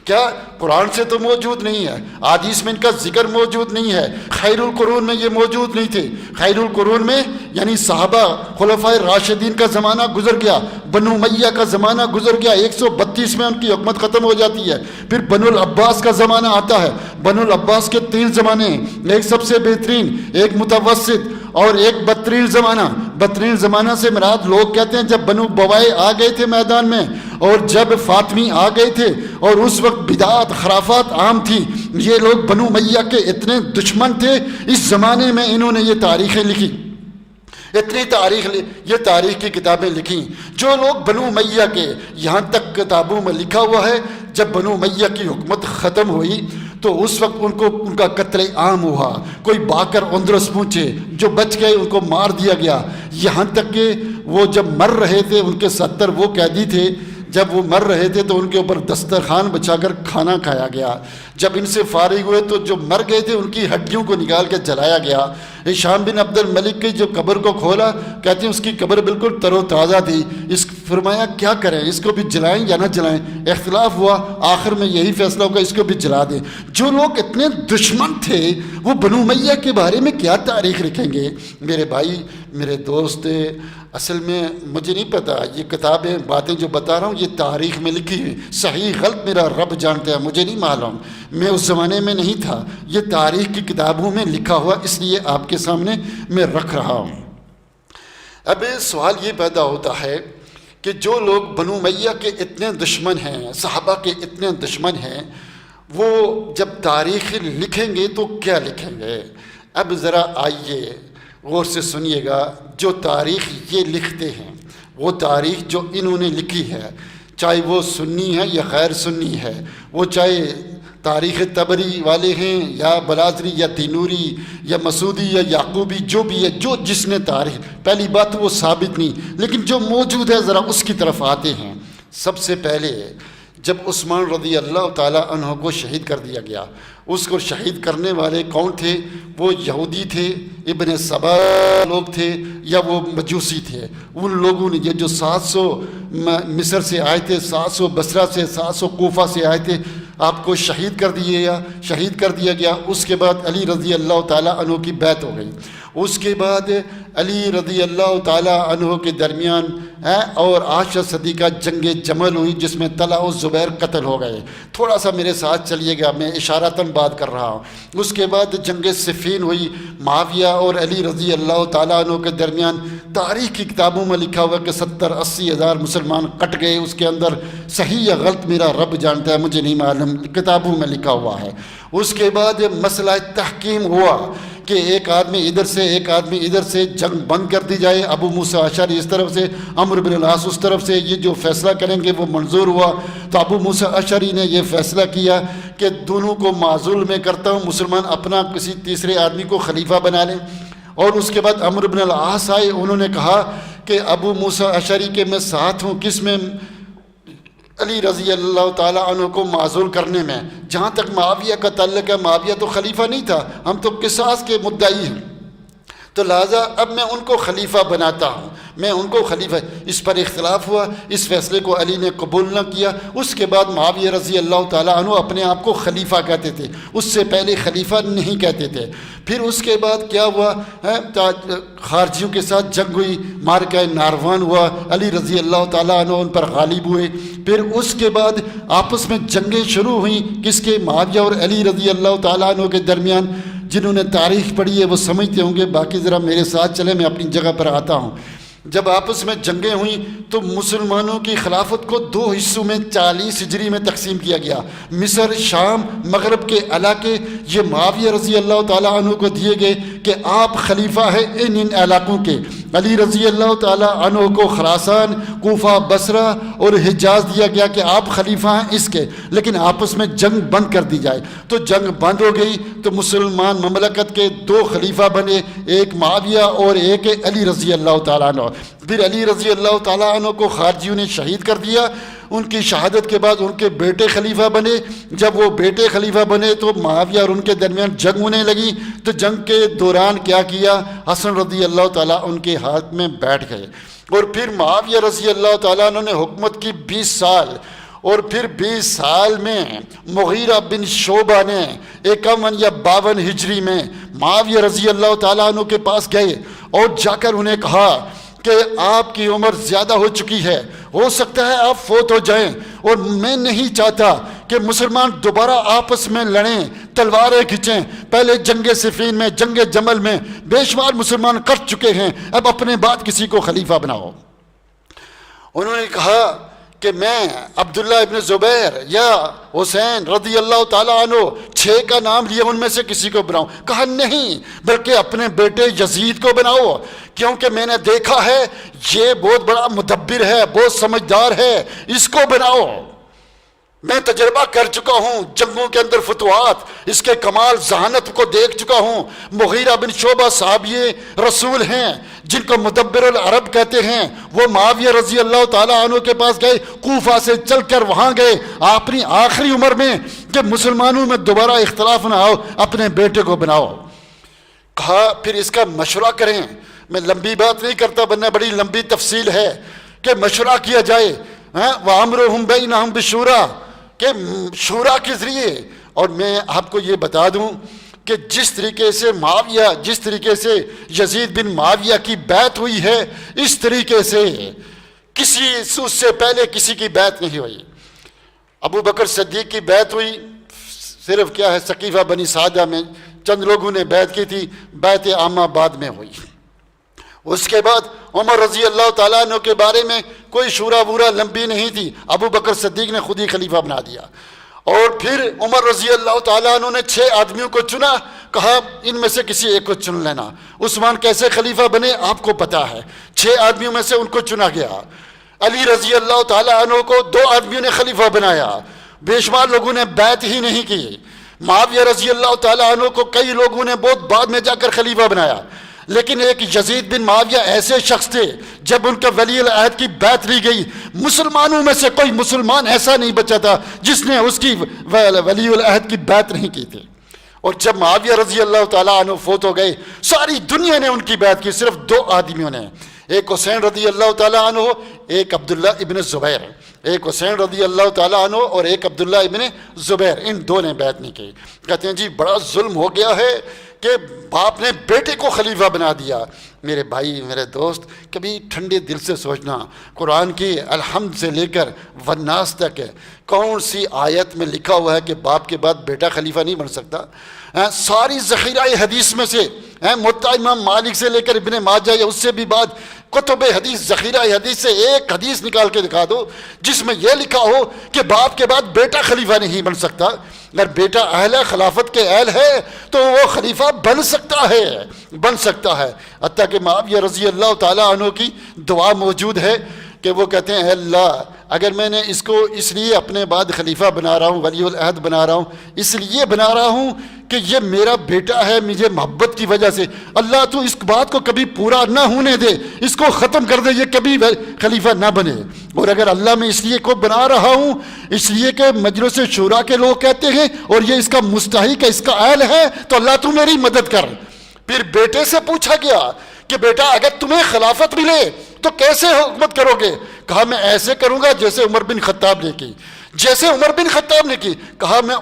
A: کیا قرآن سے تو موجود نہیں ہے، حدیث میں ان کا ذکر موجود نہیں ہے، خیر القرون میں یہ موجود نہیں تھے۔ خیر القرون میں یعنی صحابہ خلفائے راشدین کا زمانہ گزر گیا، بنو امیہ کا زمانہ گزر گیا، 132 میں ان کی حکومت ختم ہو جاتی ہے، پھر بنو العباس کا زمانہ آتا ہے۔ بنو العباس کے 3 زمانے ہیں، ایک سب سے بہترین، ایک متوسط اور ایک بدترین زمانہ۔ بدترین زمانہ سے مراد لوگ کہتے ہیں جب بنو بوائے آ گئے تھے میدان میں، اور جب فاطمی آ گئے تھے، اور اس وقت بدعات خرافات عام تھی۔ یہ لوگ بنو امیہ کے اتنے دشمن تھے، اس زمانے میں انہوں نے یہ تاریخیں لکھی، اتنی یہ تاریخ کی کتابیں لکھی۔ جو لوگ بنو امیہ کے، یہاں تک کتابوں میں لکھا ہوا ہے جب بنو امیہ کی حکومت ختم ہوئی تو اس وقت ان کا قتل عام ہوا، کوئی باکر اندرس پہنچے، جو بچ گئے ان کو مار دیا گیا۔ یہاں تک کہ وہ جب مر رہے تھے، ان کے 70 وہ قیدی تھے، جب وہ مر رہے تھے تو ان کے اوپر دسترخوان بچھا کر کھانا کھایا گیا۔ جب ان سے فارغ ہوئے تو جو مر گئے تھے ان کی ہڈیوں کو نکال کے جلایا گیا۔ ہشام بن عبد الملک کی جو قبر کو کھولا، کہتے ہیں اس کی قبر بالکل تر و تازہ تھی۔ فرمایا کیا کریں، اس کو بھی جلائیں یا نہ جلائیں؟ اختلاف ہوا، آخر میں یہی فیصلہ ہوگا اس کو بھی جلا دیں۔ جو لوگ اتنے دشمن تھے وہ بنو امیہ کے بارے میں کیا تاریخ لکھیں گے؟ میرے بھائی، میرے دوست، اصل میں مجھے نہیں پتا، یہ کتابیں باتیں جو بتا رہا ہوں یہ تاریخ میں لکھی ہوئی، صحیح غلط میرا رب جانتا ہے، مجھے نہیں معلوم، میں اس زمانے میں نہیں تھا، یہ تاریخ کی کتابوں میں لکھا ہوا، اس لیے آپ کے سامنے میں رکھ رہا ہوں۔ اب سوال یہ پیدا ہوتا ہے کہ جو لوگ بنو امیہ کے اتنے دشمن ہیں، صحابہ کے اتنے دشمن ہیں، وہ جب تاریخ لکھیں گے تو کیا لکھیں گے؟ اب ذرا آئیے غور سے سنیے گا۔ جو تاریخ یہ لکھتے ہیں، وہ تاریخ جو انہوں نے لکھی ہے، چاہے وہ سنی ہے یا غیر سنی ہے، وہ چاہے تاریخ طبری والے ہیں یا بلازری یا تینوری یا مسعودی یا یعقوبی، جو بھی ہے، جو جس نے تاریخ، پہلی بات وہ ثابت نہیں، لیکن جو موجود ہے ذرا اس کی طرف آتے ہیں۔ سب سے پہلے جب عثمان رضی اللہ تعالیٰ عنہ کو شہید کر دیا گیا، اس کو شہید کرنے والے کون تھے؟ وہ یہودی تھے، ابن سبا لوگ تھے، یا وہ مجوسی تھے؟ ان لوگوں نے یہ جو 700 مصر سے آئے تھے، 700 بصرہ سے، 700 کوفہ سے آئے تھے، آپ کو شہید کر دیا گیا۔ اس کے بعد علی رضی اللہ تعالیٰ عنہ کی بیعت ہو گئی۔ اس کے بعد علی رضی اللہ تعالیٰ عنہ کے درمیان اور عائشہ صدیقہ جنگ جمل ہوئی، جس میں طلحہ و زبیر قتل ہو گئے۔ تھوڑا سا میرے ساتھ چلیے گا، میں اشارتاً بات کر رہا ہوں۔ اس کے بعد جنگ صفین ہوئی، معاویہ اور علی رضی اللہ تعالیٰ عنہ کے درمیان تاریخ کی کتابوں میں لکھا ہوا کہ 70-80 ہزار مسلمان کٹ گئے۔ اس کے اندر صحیح یا غلط میرا رب جانتا ہے، مجھے نہیں معلوم، کتابوں میں لکھا ہوا ہے۔ اس کے بعد مسئلہ تحکیم ہوا کہ ایک آدمی ادھر سے ایک آدمی ادھر سے، جنگ بند کر دی جائے، ابو موسیٰ اشعری اس طرف سے، عمرو بن العاص اس طرف سے، یہ جو فیصلہ کریں گے وہ منظور ہوا۔ تو ابو موسیٰ اشعری نے یہ فیصلہ کیا کہ دونوں کو معزول میں کرتا ہوں، مسلمان اپنا کسی تیسرے آدمی کو خلیفہ بنا لیں۔ اور اس کے بعد عمرو بن العاص آئے، انہوں نے کہا کہ ابو موسیٰ اشعری کے میں ساتھ ہوں، کس میں؟ علی رضی اللہ تعالیٰ عنہ کو معزول کرنے میں۔ جہاں تک معاویہ کا تعلق ہے، معاویہ تو خلیفہ نہیں تھا، ہم تو قصاص کے مدعی ہیں۔ تو لہٰذا اب میں ان کو خلیفہ بناتا ہوں، میں ان کو خلیفہ. اس پر اختلاف ہوا، اس فیصلے کو علی نے قبول نہ کیا. اس کے بعد معاویہ رضی اللہ تعالیٰ عنہ اپنے آپ کو خلیفہ کہتے تھے، اس سے پہلے خلیفہ نہیں کہتے تھے. پھر اس کے بعد کیا ہوا، خارجیوں کے ساتھ جنگ ہوئی، معرکہ ناروان ہوا، علی رضی اللہ تعالیٰ عنہ ان پر غالب ہوئے. پھر اس کے بعد آپس میں جنگیں شروع ہوئیں، کس کے؟ معاویہ اور علی رضی اللہ تعالیٰ عنہ کے درمیان. جنہوں نے تاریخ پڑھی ہے وہ سمجھتے ہوں گے، باقی ذرا میرے ساتھ چلیں، میں اپنی جگہ پر آتا ہوں. جب آپس میں جنگیں ہوئیں تو مسلمانوں کی خلافت کو 2 حصوں میں 40 ہجری میں تقسیم کیا گیا. مصر، شام، مغرب کے علاقے یہ معاویہ رضی اللہ تعالیٰ عنہ کو دیے گئے کہ آپ خلیفہ ہیں ان علاقوں کے. علی رضی اللہ تعالیٰ عنہ کو خراسان، کوفہ، بصرہ اور حجاز دیا گیا کہ آپ خلیفہ ہیں اس کے، لیکن آپس میں جنگ بند کر دی جائے. تو جنگ بند ہو گئی تو مسلمان مملکت کے 2 خلیفہ بنے، ایک معاویہ اور ایک علی رضی اللہ تعالیٰ عنہ. پھر علی رضی اللہ تعالیٰ عنہ کو خارجیوں نے شہید کر دیا. ان کی شہادت کے بعد ان کے بیٹے خلیفہ بنے. جب وہ بیٹے خلیفہ بنے تو معاویہ اور ان کے درمیان جنگ ہونے لگی. تو جنگ کے دوران کیا حسن رضی اللہ تعالیٰ ان کے ہاتھ میں بیٹھ گئے. اور پھر معاویہ رضی اللہ تعالیٰ عنہ نے حکومت کی 20 سال. اور پھر 20 سال میں مغیرہ بن شعبہ نے 51 یا 52 ہجری میں معاویہ رضی اللہ تعالیٰ عنہ کے پاس گئے اور جا کر انہیں کہا کہ آپ کی عمر زیادہ ہو چکی ہے، ہو سکتا ہے آپ فوت ہو جائیں، اور میں نہیں چاہتا کہ مسلمان دوبارہ آپس میں لڑیں، تلواریں کھینچیں. پہلے جنگ صفین میں، جنگ جمل میں بے شمار مسلمان کر چکے ہیں، اب اپنے بعد کسی کو خلیفہ بناؤ. انہوں نے کہا کہ میں عبداللہ ابن زبیر یا حسین رضی اللہ تعالیٰ عنہ 6 کا نام لیا ان میں سے کسی کو بناؤ. کہا نہیں، بلکہ اپنے بیٹے یزید کو بناؤ، کیونکہ میں نے دیکھا ہے یہ بہت بڑا مدبر ہے، بہت سمجھدار ہے، اس کو بناؤ. میں تجربہ کر چکا ہوں جنگوں کے اندر، فتوحات، اس کے کمال ذہانت کو دیکھ چکا ہوں. مغیرہ بن شعبہ صحابی رسول ہیں جن کو مدبر العرب کہتے ہیں. وہ معاویہ رضی اللہ تعالیٰ عنہ کے پاس گئے، کوفہ سے چل کر وہاں گئے اپنی آخری عمر میں کہ مسلمانوں میں دوبارہ اختلاف نہ ہو، اپنے بیٹے کو بناؤ. کہا پھر اس کا مشورہ کریں. میں لمبی بات نہیں کرتا ورنہ بڑی لمبی تفصیل ہے کہ مشورہ کیا جائے. وَأَمْرُهُمْ بَيْنَهُمْ بِالشُّورَىٰ کہ شورا کے ذریعے. اور میں آپ کو یہ بتا دوں کہ جس طریقے سے معاویہ، جس طریقے سے یزید بن معاویہ کی بیعت ہوئی ہے، اس طریقے سے کسی اس سے پہلے کسی کی بیعت نہیں ہوئی. ابو بکر صدیق کی بیعت ہوئی، صرف کیا ہے ثقیفہ بنی سعدہ میں چند لوگوں نے بیعت کی تھی، بیعت عامہ بعد میں ہوئی. اس کے بعد عمر رضی اللہ تعالیٰ عنہ کے بارے میں کوئی شورا وورا لمبی نہیں تھی، ابو بکر صدیق نے خود ہی خلیفہ بنا دیا. اور پھر عمر رضی اللہ تعالیٰ عنہ نے 6 آدمیوں کو چنا، کہا ان میں سے کسی ایک کو چن لینا. عثمان کیسے خلیفہ بنے آپ کو پتا ہے، 6 آدمیوں میں سے ان کو چنا گیا. علی رضی اللہ تعالیٰ عنہ کو 2 آدمیوں نے خلیفہ بنایا، بے شمار لوگوں نے بیعت ہی نہیں کی. معاویہ رضی اللہ تعالیٰ عنہ کو کئی لوگوں نے بہت بعد میں جا کر خلیفہ بنایا. لیکن ایک یزید بن معاویہ ایسے شخص تھے، جب ان کا ولی العہد کی بیعت لی گئی، مسلمانوں میں سے کوئی مسلمان ایسا نہیں بچا تھا جس نے اس کی ولی العہد کی بیعت نہیں کی تھی. اور جب معاویہ رضی اللہ تعالیٰ عنہ فوت ہو گئے، ساری دنیا نے ان کی بیعت کی، صرف 2 آدمیوں نے، ایک حسین رضی اللہ تعالیٰ عنہ، ایک عبداللہ ابن زبیر. ایک حسین رضی اللہ تعالیٰ عنہ اور ایک عبداللہ ابن زبیر، ان 2 نے بیعت نہیں کی. کہتے ہیں جی بڑا ظلم ہو گیا ہے کہ باپ نے بیٹے کو خلیفہ بنا دیا. میرے بھائی، میرے دوست، کبھی ٹھنڈے دل سے سوچنا، قرآن کی الحمد سے لے کر والناس تک کون سی آیت میں لکھا ہوا ہے کہ باپ کے بعد بیٹا خلیفہ نہیں بن سکتا؟ ساری ذخیرہ حدیث میں سے، موطا امام مالک سے لے کر ابن ماجہ یا اس سے بھی بعد کتب حدیث، ذخیرہ حدیث سے ایک حدیث نکال کے دکھا دو جس میں یہ لکھا ہو کہ باپ کے بعد بیٹا خلیفہ نہیں بن سکتا. اگر بیٹا اہل ہے، خلافت کے اہل ہے، تو وہ خلیفہ بن سکتا ہے، بن سکتا ہے. حتیٰ کہ معاویہ رضی اللہ تعالیٰ عنہ کی دعا موجود ہے کہ وہ کہتے ہیں اے اللہ، اگر میں نے اس کو اس لیے اپنے بعد خلیفہ بنا رہا ہوں، ولی العہد بنا رہا ہوں، اس لیے بنا رہا ہوں کہ یہ میرا بیٹا ہے، مجھے محبت کی وجہ سے، اللہ تو اس بات کو کبھی پورا نہ ہونے دے، اس کو ختم کر دے، یہ کبھی خلیفہ نہ بنے. اور اگر اللہ میں اس لیے کو بنا رہا ہوں، اس لیے کہ مجلس شورا کے لوگ کہتے ہیں اور یہ اس کا مستحق ہے، اس کا اہل ہے، تو اللہ تو میری مدد کر. پھر بیٹے سے پوچھا گیا کہ بیٹا اگر تمہیں خلافت ملے تو کیسے حکومت کرو گے؟ کہا میں ایسے کروں گا جیسے عمر بن خطاب نے کی، جیسے عمر بن خطاب نے کی۔ کہا میں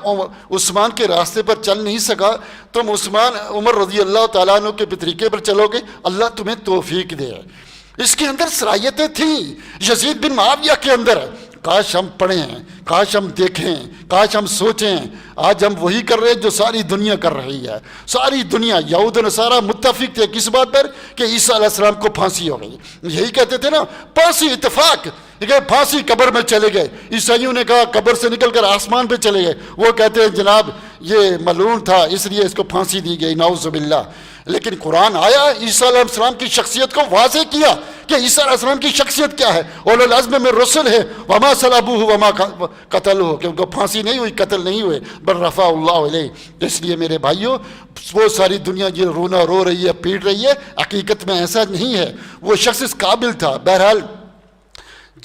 A: عثمان کے راستے پر چل نہیں سکا، تم عمر رضی اللہ تعالیٰ عنہ کے طریقے پر چلو گے، اللہ تمہیں توفیق دے۔ اس کے اندر صلاحیتیں تھیں یزید بن معاویہ کے اندر۔ کاش ہم پڑھیں، کاش ہم دیکھیں، کاش ہم سوچیں۔ آج ہم وہی کر رہے ہیں جو ساری دنیا کر رہی ہے۔ ساری دنیا، یہود و نصارہ متفق تھے کس بات پر؟ کہ عیسیٰ علیہ السلام کو پھانسی ہو گئی۔ یہی کہتے تھے نا، پھانسی، اتفاق کہ پھانسی، قبر میں چلے گئے۔ عیسائیوں نے کہا قبر سے نکل کر آسمان پہ چلے گئے، وہ کہتے ہیں جناب یہ ملعون تھا اس لیے اس کو پھانسی دی گئی، نعوذ باللہ۔ لیکن قرآن آیا، عیسیٰ علیہ السلام کی شخصیت کو واضح کیا کہ عیسیٰ علیہ السلام کی شخصیت کیا ہے۔ اولو العزم میں رسل ہے، وما صلبوہ وما قتلوہ، کہ ان کو پھانسی نہیں ہوئی، قتل نہیں ہوئے، بل رفع اللہ علیہ۔ اس لیے میرے بھائیوں، وہ ساری دنیا یہ رونا رو رہی ہے، پیٹ رہی ہے، حقیقت میں ایسا نہیں ہے۔ وہ شخص اس قابل تھا۔ بہرحال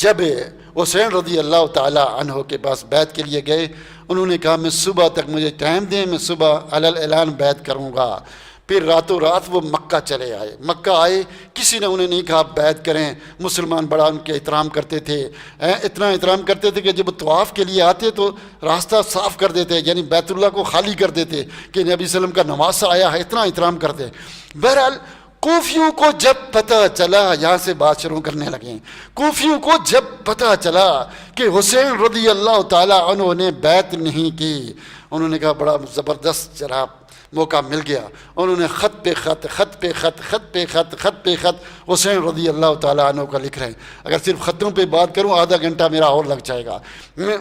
A: جب حسین رضی اللہ تعالی عنہ کے پاس بیعت کے لیے گئے، انہوں نے کہا میں صبح تک مجھے ٹائم دیں، میں صبح علی الاعلان بیعت کروں گا۔ پھر راتوں رات وہ مکہ چلے آئے۔ مکہ آئے، کسی نے انہیں نہیں کہا بیعت کریں۔ مسلمان بڑا ان کے احترام کرتے تھے، اتنا احترام کرتے تھے کہ جب طواف کے لیے آتے تو راستہ صاف کر دیتے، یعنی بیت اللہ کو خالی کر دیتے کہ نبی صلی اللہ علیہ وسلم کا نواسہ آیا ہے، اتنا احترام کرتے۔ بہرحال کوفیوں کو جب پتہ چلا، یہاں سے بات شروع کرنے لگے، کوفیوں کو جب پتہ چلا کہ حسین رضی اللہ تعالیٰ عنہ نے بیعت نہیں کی، انہوں نے کہا بڑا زبردست جناب موقع مل گیا۔ انہوں نے خط پہ خط، خط پہ خط، خط پہ خط، خط پہ خط حسین رضی اللہ تعالیٰ عنہ کا لکھ رہے ہیں۔ اگر صرف خطوں پہ بات کروں آدھا گھنٹہ میرا اور لگ جائے گا۔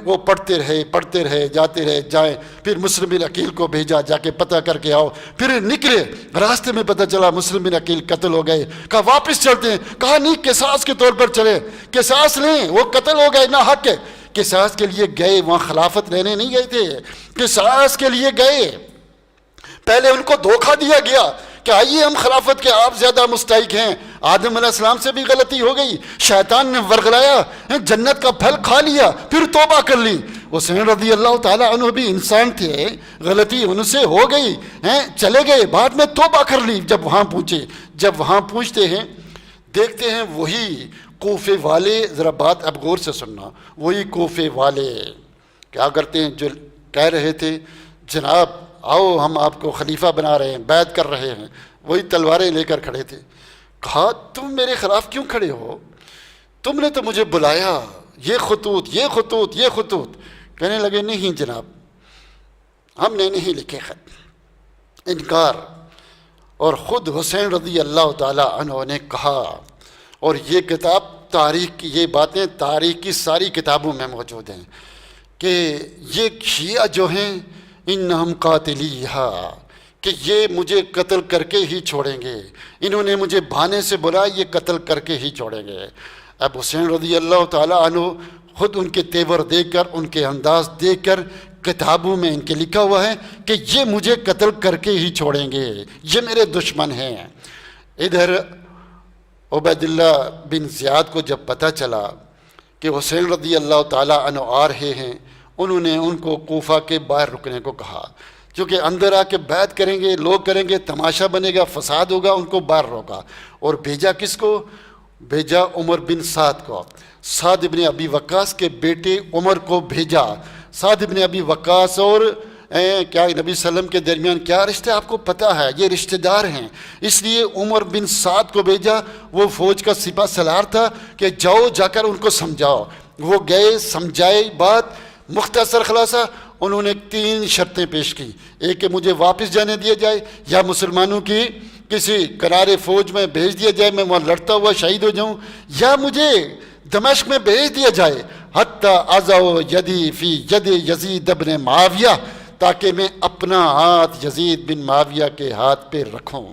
A: وہ پڑھتے رہے، جاتے رہے، جائیں۔ پھر مسلم بن عقیل کو بھیجا، جا کے پتہ کر کے آؤ۔ پھر نکلے، راستے میں پتہ چلا مسلم بن عقیل قتل ہو گئے۔ کہا واپس چلتے ہیں، کہا نہیں قصاص کے طور پر چلے، قصاص لیں، وہ قتل ہو گئے، نہ حق ہے۔ قصاص کے لیے گئے، وہاں خلافت لینے نہیں گئے تھے، قصاص کے لیے گئے۔ پہلے ان کو دھوکہ دیا گیا کہ آئیے ہم خلافت کے، آپ زیادہ مستحق ہیں۔ آدم علیہ السلام سے بھی غلطی ہو گئی، شیطان نے ورغلایا، جنت کا پھل کھا لیا، پھر توبہ کر لی۔ حسین رضی اللہ تعالیٰ عنہ بھی انسان تھے، غلطی ان سے ہو گئی، چلے گئے، بعد میں توبہ کر لی جب وہاں پہنچے۔ جب وہاں پہنچتے ہیں دیکھتے ہیں وہی کوفے والے، ذرا بات اب غور سے سننا، وہی کوفے والے کیا کرتے ہیں جو کہہ رہے تھے جناب آؤ ہم آپ کو خلیفہ بنا رہے ہیں، بیعت کر رہے ہیں، وہی تلواریں لے کر کھڑے تھے۔ کہا تم میرے خلاف کیوں کھڑے ہو؟ تم نے تو مجھے بلایا، یہ خطوط، یہ خطوط، یہ خطوط۔ کہنے لگے نہیں جناب، ہم نے نہیں لکھے خط، انکار۔ اور خود حسین رضی اللہ تعالیٰ عنہ نے کہا، اور یہ کتاب تاریخ کی، یہ باتیں تاریخ کی ساری کتابوں میں موجود ہیں کہ یہ شیعہ جو ہیں انہم قاتلیہا، کہ یہ مجھے قتل کر کے ہی چھوڑیں گے، انہوں نے مجھے بہانے سے بولا یہ قتل کر کے ہی چھوڑیں گے۔ اب حسین رضی اللہ تعالیٰ عنہ خود ان کے تیور دیکھ کر، ان کے انداز دیکھ کر، کتابوں میں ان کے لکھا ہوا ہے کہ یہ مجھے قتل کر کے ہی چھوڑیں گے، یہ میرے دشمن ہیں۔ ادھر عبید اللہ بن زیاد کو جب پتہ چلا کہ حسین رضی اللہ تعالیٰ عنہ آ رہے ہیں، انہوں نے ان کو کوفہ کے باہر رکنے کو کہا، کیونکہ اندر آ کے بیعت کریں گے، لوگ کریں گے، تماشا بنے گا، فساد ہوگا، ان کو باہر روکا۔ اور بھیجا کس کو؟ بھیجا عمر بن سعد کو، سعد بن ابی وقاص کے بیٹے عمر کو بھیجا۔ سعد بن ابی وقاص اور کیا نبی صلی اللہ علیہ وسلم کے درمیان کیا رشتہ آپ کو پتہ ہے، یہ رشتہ دار ہیں، اس لیے عمر بن سعد کو بھیجا۔ وہ فوج کا سپہ سالار تھا کہ جاؤ جا کر ان کو سمجھاؤ۔ وہ گئے، سمجھائے بات، مختصر خلاصہ انہوں نے 3 شرطیں پیش کی۔ ایک کہ مجھے واپس جانے دیا جائے، یا مسلمانوں کی کسی کنارے فوج میں بھیج دیا جائے، میں وہاں لڑتا ہوا شہید ہو جاؤں، یا مجھے دمشق میں بھیج دیا جائے، حتی اضع یدی فی ید یزید بن معاویہ، تاکہ میں اپنا ہاتھ یزید بن معاویہ کے ہاتھ پہ رکھوں۔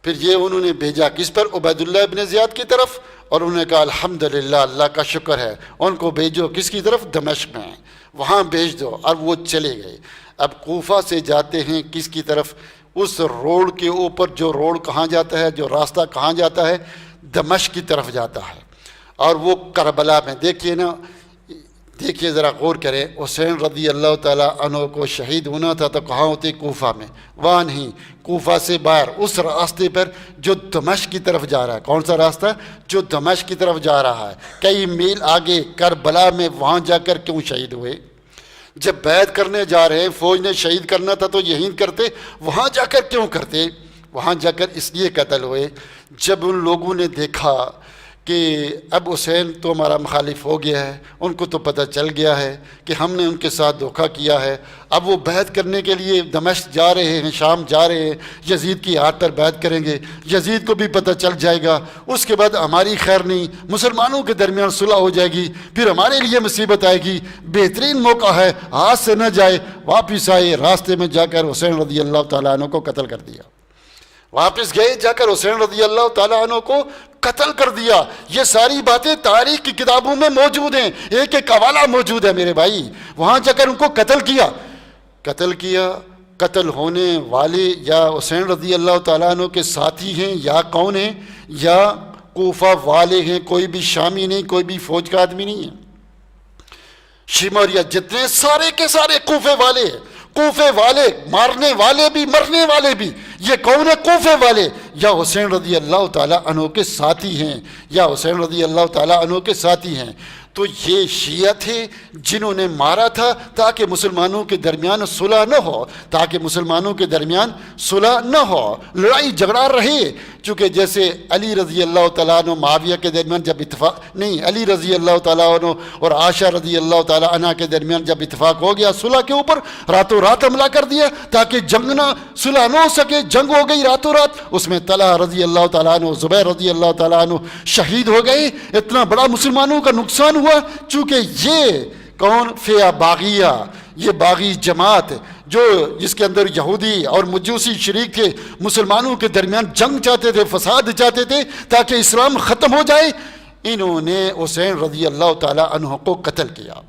A: پھر یہ انہوں نے بھیجا کس پر؟ عبید اللہ بن زیاد کی طرف، اور انہوں نے کہا الحمدللہ، اللہ کا شکر ہے، ان کو بھیجو کس کی طرف؟ دمشق میں، وہاں بھیج دو۔ اور وہ چلے گئے۔ اب کوفہ سے جاتے ہیں کس کی طرف؟ اس روڈ کے اوپر، جو روڈ کہاں جاتا ہے، جو راستہ کہاں جاتا ہے؟ دمشق کی طرف جاتا ہے۔ اور وہ کربلا میں دیکھیے نا، دیکھیے ذرا غور کریں، حسین رضی اللہ تعالیٰ عنہ کو شہید ہونا تھا تو کہاں ہوتے؟ کوفہ میں، وہاں نہیں، کوفہ سے باہر اس راستے پر جو دمشق کی طرف جا رہا ہے۔ کون سا راستہ؟ جو دمشق کی طرف جا رہا ہے، کئی میل آگے کربلا میں۔ وہاں جا کر کیوں شہید ہوئے؟ جب بیعت کرنے جا رہے ہیں، فوج نے شہید کرنا تھا تو یہی کرتے، وہاں جا کر کیوں کرتے؟ وہاں جا کر اس لیے قتل ہوئے، جب ان لوگوں نے دیکھا کہ اب حسین تو ہمارا مخالف ہو گیا ہے، ان کو تو پتہ چل گیا ہے کہ ہم نے ان کے ساتھ دھوکہ کیا ہے، اب وہ بیعت کرنے کے لیے دمشق جا رہے ہیں، شام جا رہے ہیں، یزید کی ہاتھ پر بیعت کریں گے، یزید کو بھی پتہ چل جائے گا، اس کے بعد ہماری خیر نہیں، مسلمانوں کے درمیان صلح ہو جائے گی، پھر ہمارے لیے مصیبت آئے گی، بہترین موقع ہے، ہاتھ سے نہ جائے۔ واپس آئے، راستے میں جا کر حسین رضی اللہ تعالیٰ عنہ کو قتل کر دیا۔ واپس گئے، جا کر حسین رضی اللہ تعالیٰ عنہ کو قتل کر دیا۔ یہ ساری باتیں تاریخ کی کتابوں میں موجود ہیں، ایک ایک حوالہ موجود ہے میرے بھائی۔ وہاں جا کر ان کو قتل کیا۔ قتل ہونے والے یا حسین رضی اللہ تعالیٰ عنہ کے ساتھی ہیں یا کون ہیں؟ یا کوفہ والے ہیں، کوئی بھی شامی نہیں، کوئی بھی فوج کا آدمی نہیں ہے۔ شماریہ جتنے سارے کے سارے کوفے والے ہیں، کوفے والے، مارنے والے بھی مرنے والے بھی۔ یہ کون ہے؟ کوفے والے، یا حسین رضی اللہ تعالیٰ عنہ کے ساتھی ہیں، یا حسین رضی اللہ تعالیٰ عنہ کے ساتھی ہیں۔ تو یہ شیعہ تھے جنہوں نے مارا تھا تاکہ مسلمانوں کے درمیان صلح نہ ہو، تاکہ مسلمانوں کے درمیان صلح نہ ہو، لڑائی جھگڑا رہے۔ چونکہ جیسے علی رضی اللہ تعالیٰ عنہ معاویہ کے درمیان جب اتفاق نہیں، علی رضی اللہ تعالیٰ عنہ اور عائشہ رضی اللہ تعالیٰ عنہ کے درمیان جب اتفاق ہو گیا صلح کے اوپر، راتوں رات حملہ کر دیا تاکہ جنگ نہ، صلح نہ ہو سکے، جنگ ہو گئی راتوں رات۔ اس میں طلحہ رضی اللہ تعالیٰ عنہ، زبیر رضی اللہ تعالیٰ عنہ شہید ہو گئے۔ اتنا بڑا مسلمانوں کا نقصان ہوا، چونکہ یہ کون؟ فئہ باغیہ، یہ باغی جماعت جو جس کے اندر یہودی اور مجوسی شریک تھے، مسلمانوں کے درمیان جنگ چاہتے تھے، فساد چاہتے تھے تاکہ اسلام ختم ہو جائے، انہوں نے حسین رضی اللہ تعالیٰ عنہ کو قتل کیا۔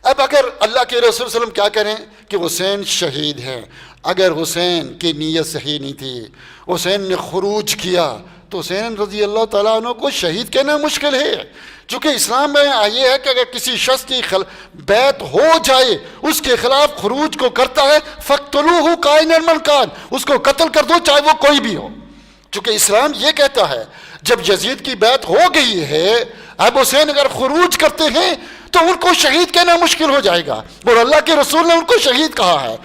A: اب اگر اللہ کے رسول صلی اللہ علیہ وسلم کیا کریں کہ حسین شہید ہیں، اگر حسین کی نیت صحیح نہیں تھی، حسین نے خروج کیا، تو حسین رضی اللہ تعالیٰ عنہ کو شہید کہنا مشکل ہے۔ چونکہ اسلام میں یہ ہے کہ اگر کسی شخص کی بیعت ہو جائے، اس کے خلاف خروج کو کرتا ہے، فَقْتُلُوهُ كَائِنًا مَنْ كَانَ، اس کو قتل کر دو چاہے وہ کوئی بھی ہو۔ چونکہ اسلام یہ کہتا ہے جب یزید کی بیعت ہو گئی ہے، اب حسین اگر خروج کرتے ہیں تو ان کو شہید کہنا مشکل ہو جائے گا، اور اللہ کے رسول نے ان کو شہید کہا ہے۔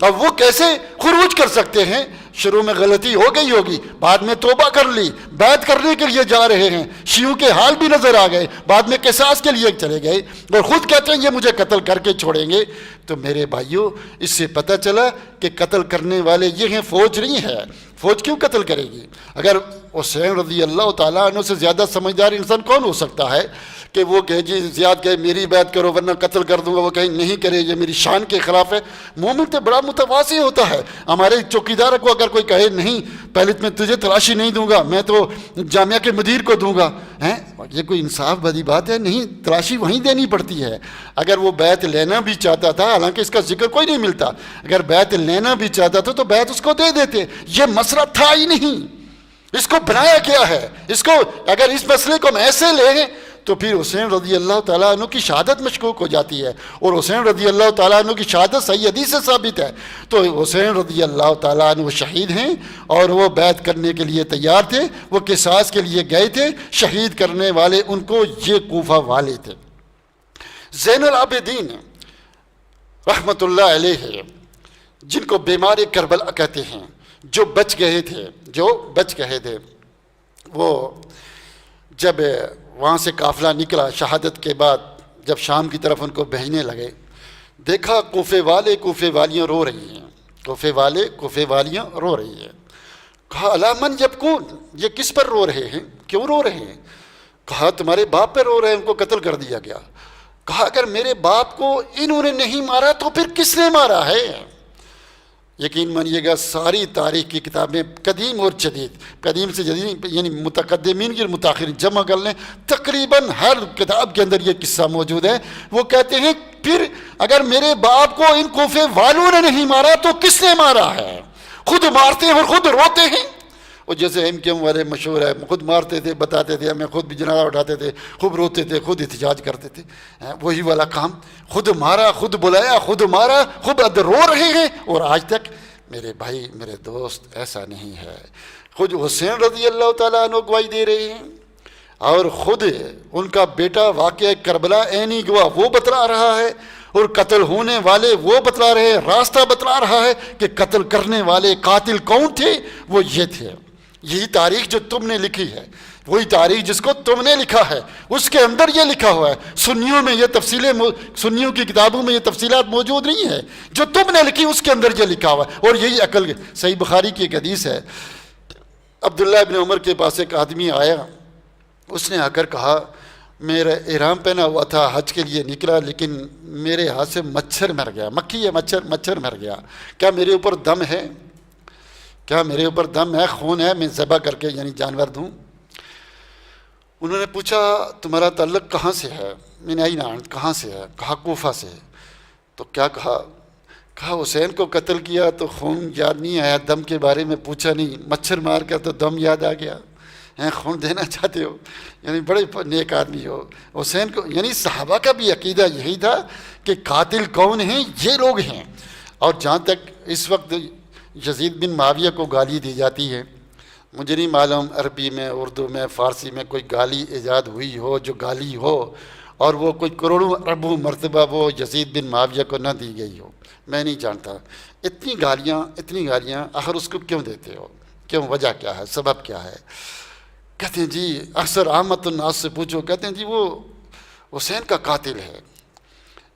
A: اب وہ کیسے خروج کر سکتے ہیں؟ شروع میں غلطی ہو گئی ہوگی، بعد میں توبہ کر لی، بیعت کرنے کے لیے جا رہے ہیں، شیعوں کے حال بھی نظر آ گئے، بعد میں قصاص کے لیے چلے گئے اور خود کہتے ہیں یہ مجھے قتل کر کے چھوڑیں گے۔ تو میرے بھائیوں، اس سے پتہ چلا کہ قتل کرنے والے یہ ہیں، فوج نہیں ہے۔ فوج کیوں قتل کرے گی؟ اگر حسین رضی اللہ تعالیٰ عنہ سے زیادہ سمجھدار انسان کون ہو سکتا ہے کہ وہ کہے جی زیاد کہے میری بیعت کرو ورنہ قتل کر دوں گا، وہ کہیں نہیں کرے یہ میری شان کے خلاف ہے۔ مومن تو بڑا متواضع ہوتا ہے۔ ہمارے چوکیدار کو اگر کوئی کہے نہیں پہلے میں تجھے تلاشی نہیں دوں گا، میں تو جامعہ کے مدیر کو دوں گا، یہ کوئی انصاف بھری بات ہے؟ نہیں، تلاشی وہیں دینی پڑتی ہے۔ اگر وہ بیعت لینا بھی چاہتا تھا، حالانکہ اس کا ذکر کوئی نہیں ملتا، اگر بیعت لینا بھی چاہتا تھا تو بیعت اس کو دے دیتے، یہ مسئلہ تھا ہی نہیں۔ اس کو بنایا کیا ہے؟ اس کو اگر اس مسئلے کو ہم ایسے لیں تو پھر حسین رضی اللہ تعالیٰ عنہ کی شہادت مشکوک ہو جاتی ہے، اور حسین رضی اللہ تعالیٰ عنہ کی شہادت صحیح حدیث سے ثابت ہے۔ تو حسین رضی اللہ تعالیٰ عنہ شہید ہیں اور وہ بیعت کرنے کے لیے تیار تھے، وہ قصاص کے لیے گئے تھے۔ شہید کرنے والے ان کو یہ کوفہ والے تھے۔ زین العابدین رحمۃ اللہ علیہ، جن کو بیمار کربلا کہتے ہیں، جو بچ گئے تھے، وہ جب وہاں سے قافلہ نکلا شہادت کے بعد، جب شام کی طرف ان کو بہنے لگے، دیکھا کوفے والیاں رو رہی ہیں، کوفے والیاں رو رہی ہیں۔ کہا الا من یبکون، یہ کس پر رو رہے ہیں، کیوں رو رہے ہیں؟ کہا تمہارے باپ پہ رو رہے ہیں، ان کو قتل کر دیا گیا۔ کہا اگر میرے باپ کو انہوں نے نہیں مارا تو پھر کس نے مارا ہے؟ یقین مانیے گا ساری تاریخ کی کتابیں، قدیم اور جدید، قدیم سے جدید یعنی متقدمین کی متاخرین جمع کر لیں، تقریباً ہر کتاب کے اندر یہ قصہ موجود ہے۔ وہ کہتے ہیں پھر اگر میرے باپ کو ان کوفے والوں نے نہیں مارا تو کس نے مارا ہے؟ خود مارتے ہیں اور خود روتے ہیں، وہ جیسے ایم کیو ایم والے مشہور ہے، خود مارتے تھے، بتاتے تھے ہمیں، خود بھی جنازہ اٹھاتے تھے، خوب روتے تھے، خود احتجاج کرتے تھے، وہی والا کام، خود مارا، خود بلایا، خود مارا، خود رو رہے ہیں، اور آج تک میرے بھائی میرے دوست ایسا نہیں ہے۔ خود حسین رضی اللہ تعالیٰ عنہ گواہی دے رہے ہیں، اور خود ان کا بیٹا واقعہ کربلا عینی گواہ وہ بتلا رہا ہے، اور قتل ہونے والے وہ بتلا رہے ہیں، راستہ بتلا رہا ہے کہ قتل کرنے والے قاتل کون تھے، وہ یہ تھے۔ یہی تاریخ جو تم نے لکھی ہے، وہی تاریخ جس کو تم نے لکھا ہے، اس کے اندر یہ لکھا ہوا ہے۔ سنیوں میں یہ تفصیلیں، سنیوں کی کتابوں میں یہ تفصیلات موجود نہیں ہے، جو تم نے لکھی اس کے اندر یہ لکھا ہوا ہے، اور یہی عقل۔ صحیح بخاری کی ایک حدیث ہے، عبداللہ ابن عمر کے پاس ایک آدمی آیا، اس نے آ کر کہا میرا احرام پہنا ہوا تھا، حج کے لیے نکلا، لیکن میرے ہاتھ سے مچھر مر گیا، مکھی ہے، مچھر مر گیا، کیا میرے اوپر دم ہے؟ کیا میرے اوپر دم ہے، خون ہے، میں ذبح کر کے یعنی جانور دوں؟ انہوں نے پوچھا تمہارا تعلق کہاں سے ہے؟ میں نے کہاں سے ہے؟ کہا کوفہ سے۔ تو کیا کہا حسین کو قتل کیا تو خون یاد نہیں آیا، دم کے بارے میں پوچھا نہیں، مچھر مار کر تو دم یاد آ گیا، خون دینا چاہتے ہو، یعنی بڑے نیک آدمی ہو۔ حسین کو، یعنی صحابہ کا بھی عقیدہ یہی تھا کہ قاتل کون ہیں، یہ لوگ ہیں۔ اور جہاں تک اس وقت یزید بن معاویہ کو گالی دی جاتی ہے، مجھے نہیں معلوم عربی میں، اردو میں، فارسی میں کوئی گالی ایجاد ہوئی ہو جو گالی ہو، اور وہ کوئی کروڑوں اربوں مرتبہ وہ یزید بن معاویہ کو نہ دی گئی ہو، میں نہیں جانتا۔ اتنی گالیاں آخر اس کو کیوں دیتے ہو؟ کیوں؟ وجہ کیا ہے؟ سبب کیا ہے؟ کہتے ہیں جی، اکثر عامت الناس سے پوچھو، کہتے ہیں جی وہ حسین کا قاتل ہے۔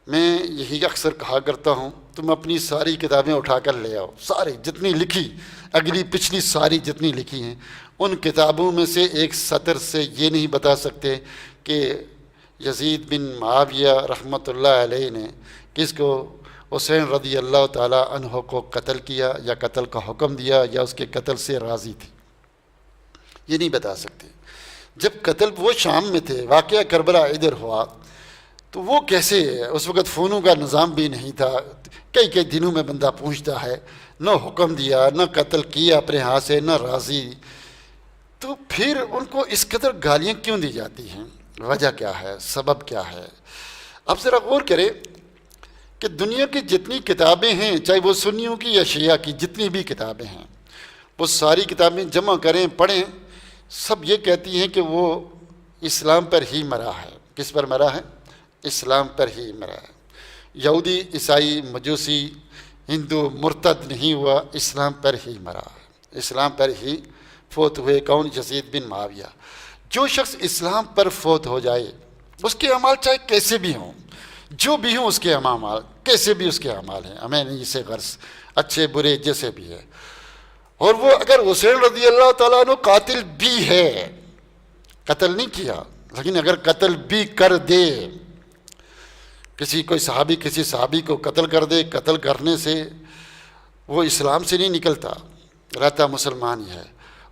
A: میں یہی اکثر کہا کرتا ہوں، تم اپنی ساری کتابیں اٹھا کر لے آؤ، ساری جتنی لکھی، اگلی پچھلی ساری جتنی لکھی ہیں، ان کتابوں میں سے ایک سطر سے یہ نہیں بتا سکتے کہ یزید بن معاویہ رحمۃ اللہ علیہ نے کس کو، حسین رضی اللہ تعالیٰ عنہ کو قتل کیا یا قتل کا حکم دیا یا اس کے قتل سے راضی تھی، یہ نہیں بتا سکتے۔ جب قتل وہ شام میں تھے، واقعہ کربلا ادھر ہوا، تو وہ کیسے، اس وقت فونوں کا نظام بھی نہیں تھا، کئی دنوں میں بندہ پوچھتا ہے، نہ حکم دیا، نہ قتل کیا اپنے ہاتھ سے، نہ راضی، تو پھر ان کو اس قدر گالیاں کیوں دی جاتی ہیں؟ وجہ کیا ہے؟ سبب کیا ہے؟ اب ذرا غور کریں کہ دنیا کی جتنی کتابیں ہیں، چاہے وہ سنیوں کی یا شیعہ کی جتنی بھی کتابیں ہیں، وہ ساری کتابیں جمع کریں، پڑھیں، سب یہ کہتی ہیں کہ وہ اسلام پر ہی مرا ہے۔ کس پر مرا ہے؟ اسلام پر ہی مرا ہے۔ یہودی، عیسائی، مجوسی، ہندو مرتد نہیں ہوا، اسلام پر ہی مرا ہے، اسلام پر ہی فوت ہوئے۔ کون؟ یزید بن معاویہ۔ جو شخص اسلام پر فوت ہو جائے، اس کے اعمال چاہے کیسے بھی ہوں، جو بھی ہوں، اس کے اعمال کیسے بھی اس کے اعمال ہیں، ہمیں نہیں اسے غرض، اچھے برے جیسے بھی ہے، اور وہ اگر حسین رضی اللہ تعالیٰ عنہ قاتل بھی ہے، قتل نہیں کیا لیکن اگر قتل بھی کر دے، کوئی صحابی کسی صحابی کو قتل کر دے، قتل کرنے سے وہ اسلام سے نہیں نکلتا، رہتا مسلمان ہی ہے،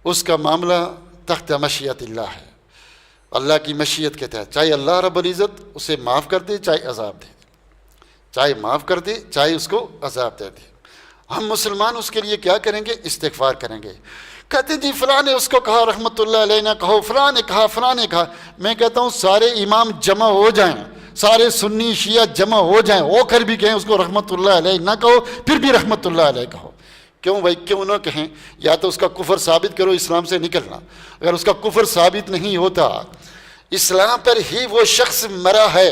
A: اس کا معاملہ تحت مشیت اللہ ہے، اللہ کی مشیت کے تحت، چاہے اللہ رب العزت اسے معاف کر دے، چاہے عذاب دے دے، چاہے معاف کر دے، چاہے اس کو عذاب دے دے۔ ہم مسلمان اس کے لیے کیا کریں گے؟ استغفار کریں گے۔ کہتے ہیں جی فلاں نے اس کو کہا، رحمۃ اللہ علیہ نے کہو، فلاں نے کہا، فلاں نے کہا۔ میں کہتا ہوں سارے امام جمع ہو جائیں، سارے سنی شیعہ جمع ہو جائیں، ہو کر بھی کہیں اس کو رحمۃ اللہ علیہ نہ کہو، پھر بھی رحمۃ اللہ علیہ کہو۔ کیوں بھائی؟ کیوں نہ کہیں؟ یا تو اس کا کفر ثابت کرو، اسلام سے نکلنا۔ اگر اس کا کفر ثابت نہیں ہوتا، اسلام پر ہی وہ شخص مرا ہے،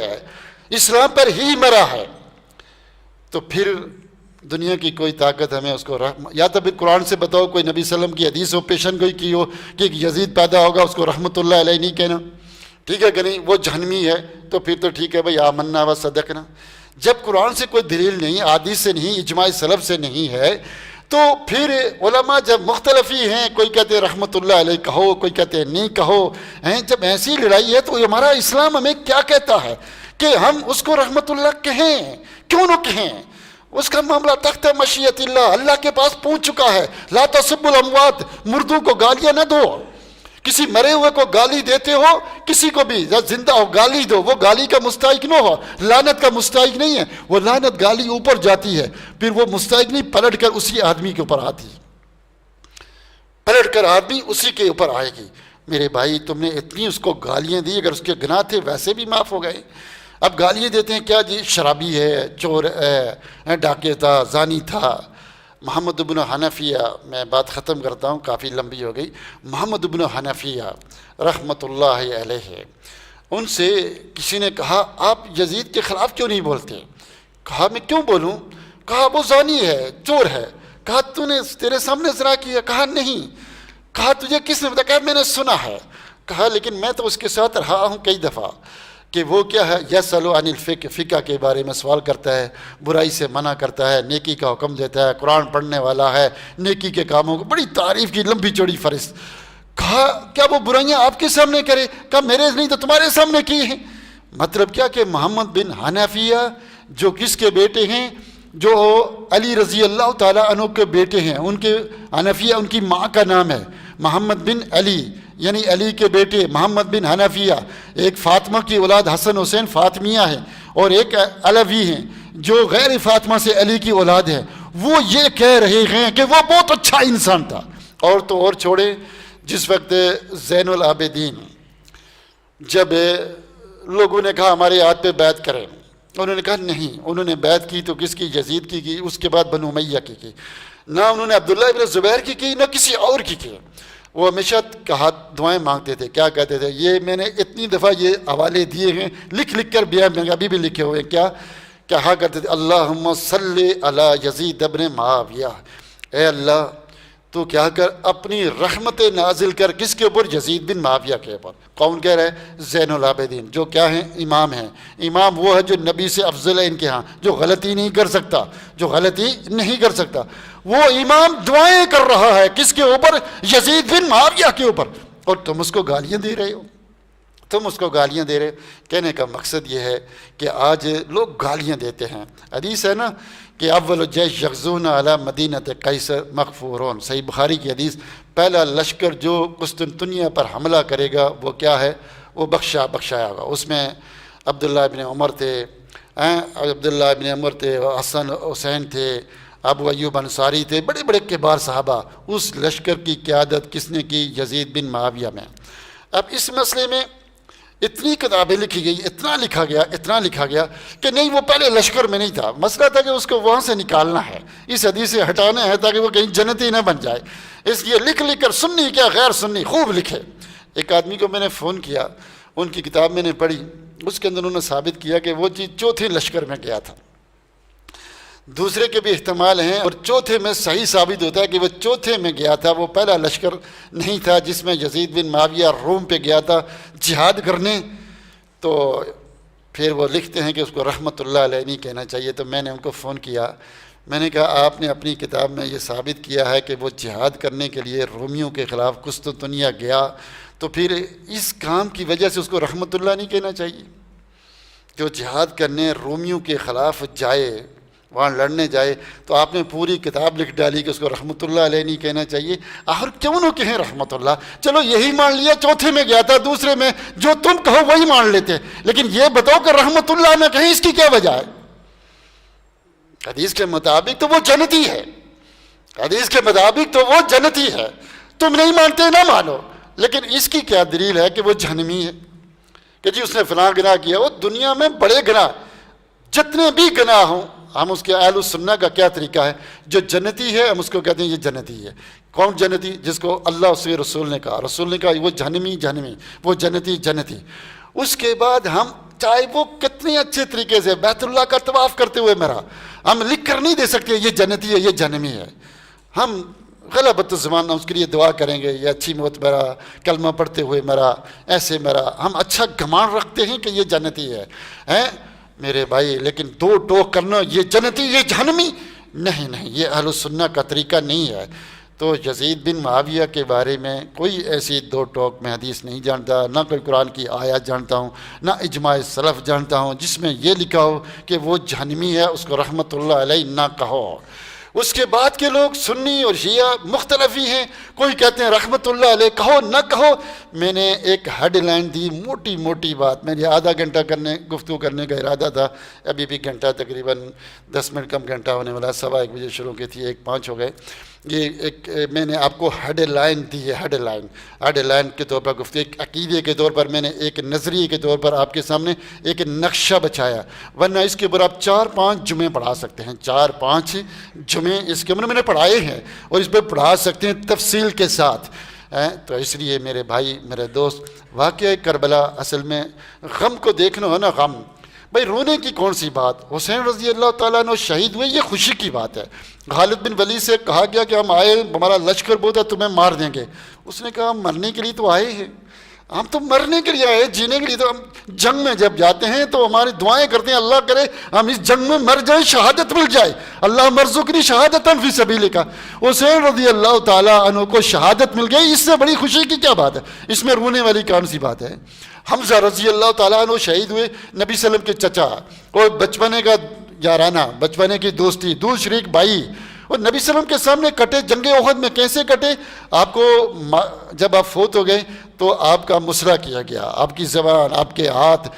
A: اسلام پر ہی مرا ہے، تو پھر دنیا کی کوئی طاقت ہمیں اس کو یا تو پھر قرآن سے بتاؤ، کوئی نبی صلی اللہ علیہ وسلم کی حدیث ہو، پیشن گوئی کی ہو کہ ایک یزید پیدا ہوگا، اس کو رحمۃ اللہ علیہ نہیں کہنا، ٹھیک ہے کہ نہیں؟ وہ جہنمی ہے تو پھر تو ٹھیک ہے بھائی، آمنا و صدقنا۔ جب قرآن سے کوئی دلیل نہیں، حدیث سے نہیں، اجماع سلف سے نہیں ہے، تو پھر علماء جب مختلف ہی ہیں، کوئی کہتے ہیں رحمۃ اللہ علیہ کہو، کوئی کہتے ہیں نہیں کہو، جب ایسی لڑائی ہے تو ہمارا اسلام ہمیں کیا کہتا ہے کہ ہم اس کو رحمۃ اللہ کہیں، کیوں نہ کہیں؟ اس کا معاملہ تحت مشیت اللہ، اللہ کے پاس پہنچ چکا ہے۔ لا تسبوا الاموات، مردوں کو گالیاں نہ دو، کسی مرے ہوئے کو گالی دیتے ہو، کسی کو بھی زندہ ہو گالی دو، وہ گالی کا مستحق نہ ہو، لعنت کا مستحق نہیں ہے، وہ لعنت گالی اوپر جاتی ہے، پھر وہ مستحق نہیں، پلٹ کر اسی آدمی کے اوپر آتی ہے۔ پلٹ کر آدمی اسی کے اوپر آئے گی۔ میرے بھائی تم نے اتنی اس کو گالیاں دی، اگر اس کے گناہ تھے ویسے بھی معاف ہو گئے، اب گالیاں دیتے ہیں کیا جی شرابی ہے، چور ہے، ڈاکے تھا، زانی تھا۔ محمد بن حنفیہ، میں بات ختم کرتا ہوں کافی لمبی ہو گئی، محمد بن حنفیہ رحمۃ اللہ علیہ، ان سے کسی نے کہا آپ یزید کے خلاف کیوں نہیں بولتے؟ کہا میں کیوں بولوں؟ کہا وہ زانی ہے، چور ہے۔ کہا تو نے تیرے سامنے زنا کیا؟ کہا نہیں۔ کہا تجھے کس نے بتایا؟ کہا میں نے سنا ہے۔ کہا لیکن میں تو اس کے ساتھ رہا ہوں کئی دفعہ کہ وہ کیا ہے، یسأل عن الفقہ، فقہ کے بارے میں سوال کرتا ہے، برائی سے منع کرتا ہے، نیکی کا حکم دیتا ہے، قرآن پڑھنے والا ہے، نیکی کے کاموں کو بڑی تعریف کی لمبی چوڑی فہرست۔ کہا کیا وہ برائیاں آپ کے سامنے کرے؟ کہا میرے نہیں تو تمہارے سامنے کی ہیں۔ مطلب کیا کہ محمد بن حنفیہ جو کس کے بیٹے ہیں؟ جو علی رضی اللہ تعالیٰ عنہ کے بیٹے ہیں، ان کے حنفیہ ان کی ماں کا نام ہے محمد بن علی، یعنی علی کے بیٹے محمد بن حنفیہ، ایک فاطمہ کی اولاد حسن حسین فاطمیہ ہیں، اور ایک علوی ہیں جو غیر فاطمہ سے علی کی اولاد ہے۔ وہ یہ کہہ رہے ہیں کہ وہ بہت اچھا انسان تھا۔ اور تو اور چھوڑے، جس وقت زین العابدین جب لوگوں نے کہا ہمارے ہاتھ پہ بیعت کریں، انہوں نے کہا نہیں، انہوں نے بیعت کی تو کس کی؟ یزید کی، اس کے بعد بنو امیہ کی، نہ انہوں نے عبداللہ ابن زبیر کی نہ کسی اور کی۔ وہ ہمیشہ کہا دعائیں مانگتے تھے، کیا کہتے تھے؟ یہ میں نے اتنی دفعہ یہ حوالے دیے ہیں، لکھ کر بیان میں ابھی بھی لکھے ہوئے ہیں، کیا کہا کرتے تھے؟ اللہم صلی علی یزید ابن معاویہ، اے اللہ تو کیا کر اپنی رحمت نازل کر کس کے اوپر؟ یزید بن معاویہ کے اوپر۔ کون کہہ رہا ہے؟ زین العابدین، جو کیا ہیں؟ امام ہیں۔ امام وہ ہے جو نبی سے افضل ہے ان کے ہاں، جو غلطی نہیں کر سکتا، جو غلطی نہیں کر سکتا۔ وہ امام دعائیں کر رہا ہے کس کے اوپر؟ یزید بن معاویہ کے اوپر، اور تم اس کو گالیاں دے رہے ہو، تم اس کو گالیاں دے رہے۔ کہنے کا مقصد یہ ہے کہ آج لوگ گالیاں دیتے ہیں۔ حدیث ہے نا کہ اول جیش یغزون علی مدینۃ قیصر مغفورون، صحیح بخاری کی حدیث، پہلا لشکر جو قسطنطنیہ پر حملہ کرے گا وہ کیا ہے؟ وہ بخشایا ہوگا۔ اس میں عبداللہ ابن عمر تھے، حسن حسین تھے، ابو ایوب انصاری تھے، بڑے بڑے کبار صحابہ۔ اس لشکر کی قیادت کس نے کی؟ یزید بن معاویہ میں۔ اب اس مسئلے میں اتنی کتابیں لکھی گئی، اتنا لکھا گیا کہ نہیں وہ پہلے لشکر میں نہیں تھا، مسئلہ تھا کہ اس کو وہاں سے نکالنا ہے، اس حدیث سے ہٹانا ہے تاکہ وہ کہیں جنتی نہ بن جائے، اس لیے لکھ کر سنی کیا غیر سنی خوب لکھے۔ ایک آدمی کو میں نے فون کیا، ان کی کتاب میں نے پڑھی، اس کے اندر انہوں نے ثابت کیا کہ وہ چیز چوتھے لشکر میں گیا تھا۔ دوسرے کے بھی احتمال ہیں، اور چوتھے میں صحیح ثابت ہوتا ہے کہ وہ چوتھے میں گیا تھا، وہ پہلا لشکر نہیں تھا جس میں یزید بن معاویہ روم پہ گیا تھا جہاد کرنے۔ تو پھر وہ لکھتے ہیں کہ اس کو رحمۃ اللہ علیہ نہیں کہنا چاہیے۔ تو میں نے ان کو فون کیا، میں نے کہا آپ نے اپنی کتاب میں یہ ثابت کیا ہے کہ وہ جہاد کرنے کے لیے رومیوں کے خلاف قسطنطنیہ گیا، تو پھر اس کام کی وجہ سے اس کو رحمۃ اللہ نہیں کہنا چاہیے؟ جو جہاد کرنے رومیوں کے خلاف جائے، وہاں لڑنے جائے، تو آپ نے پوری کتاب لکھ ڈالی کہ اس کو رحمۃ اللہ علیہ نہیں کہنا چاہیے۔ آخر کیوں نہ کہیں رحمۃ اللہ؟ چلو یہی مان لیا چوتھے میں گیا تھا، دوسرے میں جو تم کہو وہی مان لیتے، لیکن یہ بتاؤ کہ رحمۃ اللہ نہ کہیں، اس کی کیا وجہ ہے؟ حدیث کے مطابق تو وہ جنتی ہے، حدیث کے مطابق تو وہ جنتی ہے، تم نہیں مانتے نہ مانو، لیکن اس کی کیا دلیل ہے کہ وہ جہنمی ہے؟ کہ جی اس نے فلاں گناہ کیا۔ وہ دنیا میں بڑے گناہ جتنے بھی گناہ ہوں، ہم اس کے اہل السنہ کا کیا طریقہ ہے؟ جو جنتی ہے ہم اس کو کہتے ہیں یہ جنتی ہے۔ کون جنتی؟ جس کو اللہ اس کے رسول نے کہا، رسول نے کہا وہ جہنمی، وہ جنتی۔ اس کے بعد ہم چاہے وہ کتنے اچھے طریقے سے بیت اللہ کا طواف کرتے ہوئے مرا، ہم لکھ کر نہیں دے سکتے یہ جنتی ہے، یہ جہنمی ہے۔ ہم غلبت الزمان اس کے لیے دعا کریں گے، یہ اچھی موت مرا، کلمہ پڑھتے ہوئے مرا، ایسے مرا، ہم اچھا گمان رکھتے ہیں کہ یہ جنتی ہے، میرے بھائی۔ لیکن دو ٹوک کرنا یہ جنتی یہ جہنمی، نہیں، یہ اہل السنہ کا طریقہ نہیں ہے۔ تو یزید بن معاویہ کے بارے میں کوئی ایسی دو ٹوک میں حدیث نہیں جانتا، نہ کوئی قرآن کی آیات جانتا ہوں، نہ اجماع سلف جانتا ہوں جس میں یہ لکھا ہو کہ وہ جہنمی ہے، اس کو رحمۃ اللہ علیہ نہ کہو۔ اس کے بعد کے لوگ سنی اور شیعہ مختلف ہی ہیں، کوئی کہتے ہیں رحمت اللہ علیہ، کہو نہ کہو۔ میں نے ایک ہیڈ لائن دی، موٹی موٹی بات، میری آدھا گھنٹہ گفتگو کرنے کا ارادہ تھا، ابھی بھی گھنٹہ تقریباً 10 منٹ کم گھنٹہ ہونے والا، 1:15 بجے شروع کی تھی، 1:05 ہو گئے۔ یہ ایک میں نے آپ کو ہیڈ لائن دی ہے، ہیڈ لائن کے طور پر گفتگو، ایک عقیدے کے طور پر میں نے ایک نظریے کے طور پر آپ کے سامنے ایک نقشہ بچھایا، ورنہ اس کے اوپر آپ 4-5 جمعے پڑھا سکتے ہیں، 4-5 جمعے اس کے اوپر میں نے پڑھائے ہیں اور اس پہ پڑھا سکتے ہیں تفصیل کے ساتھ۔ تو اس لیے میرے بھائی، میرے دوست، واقعہ کربلا اصل میں غم کو دیکھنا ہے نا، غم بھائی رونے کی کون سی بات؟ حسین رضی اللہ تعالیٰ عنہ شہید ہوئے، یہ خوشی کی بات ہے۔ خالد بن ولید سے کہا گیا کہ ہم آئے، ہمارا لشکر بہت ہے، تمہیں مار دیں گے۔ اس نے کہا ہم مرنے کے لیے تو آئے ہیں، ہم تو مرنے کے لیے آئے، جینے کے لیے تو ہم جنگ میں جب جاتے ہیں تو ہماری دعائیں کرتے ہیں اللہ کرے ہم اس جنگ میں مر جائیں، شہادت مل جائے، اللہ مرزقنی شہادت فی سبیلک۔ حسین رضی اللہ تعالیٰ عنہ کو شہادت مل گئی، اس سے بڑی خوشی کی کیا بات ہے؟ اس میں رونے والی کون سی بات ہے؟ حمزہ رضی اللہ تعالیٰ عنہ شہید ہوئے، نبی صلی اللہ علیہ وسلم کے چچا، اور بچپنے کا یارانہ، بچپنے کی دوستی، دور شریک بھائی، اور نبی صلی اللہ علیہ وسلم کے سامنے کٹے، جنگ احد میں کیسے کٹے؟ آپ کو جب آپ فوت ہو گئے تو آپ کا مسرہ کیا گیا، آپ کی زبان، آپ کے ہاتھ،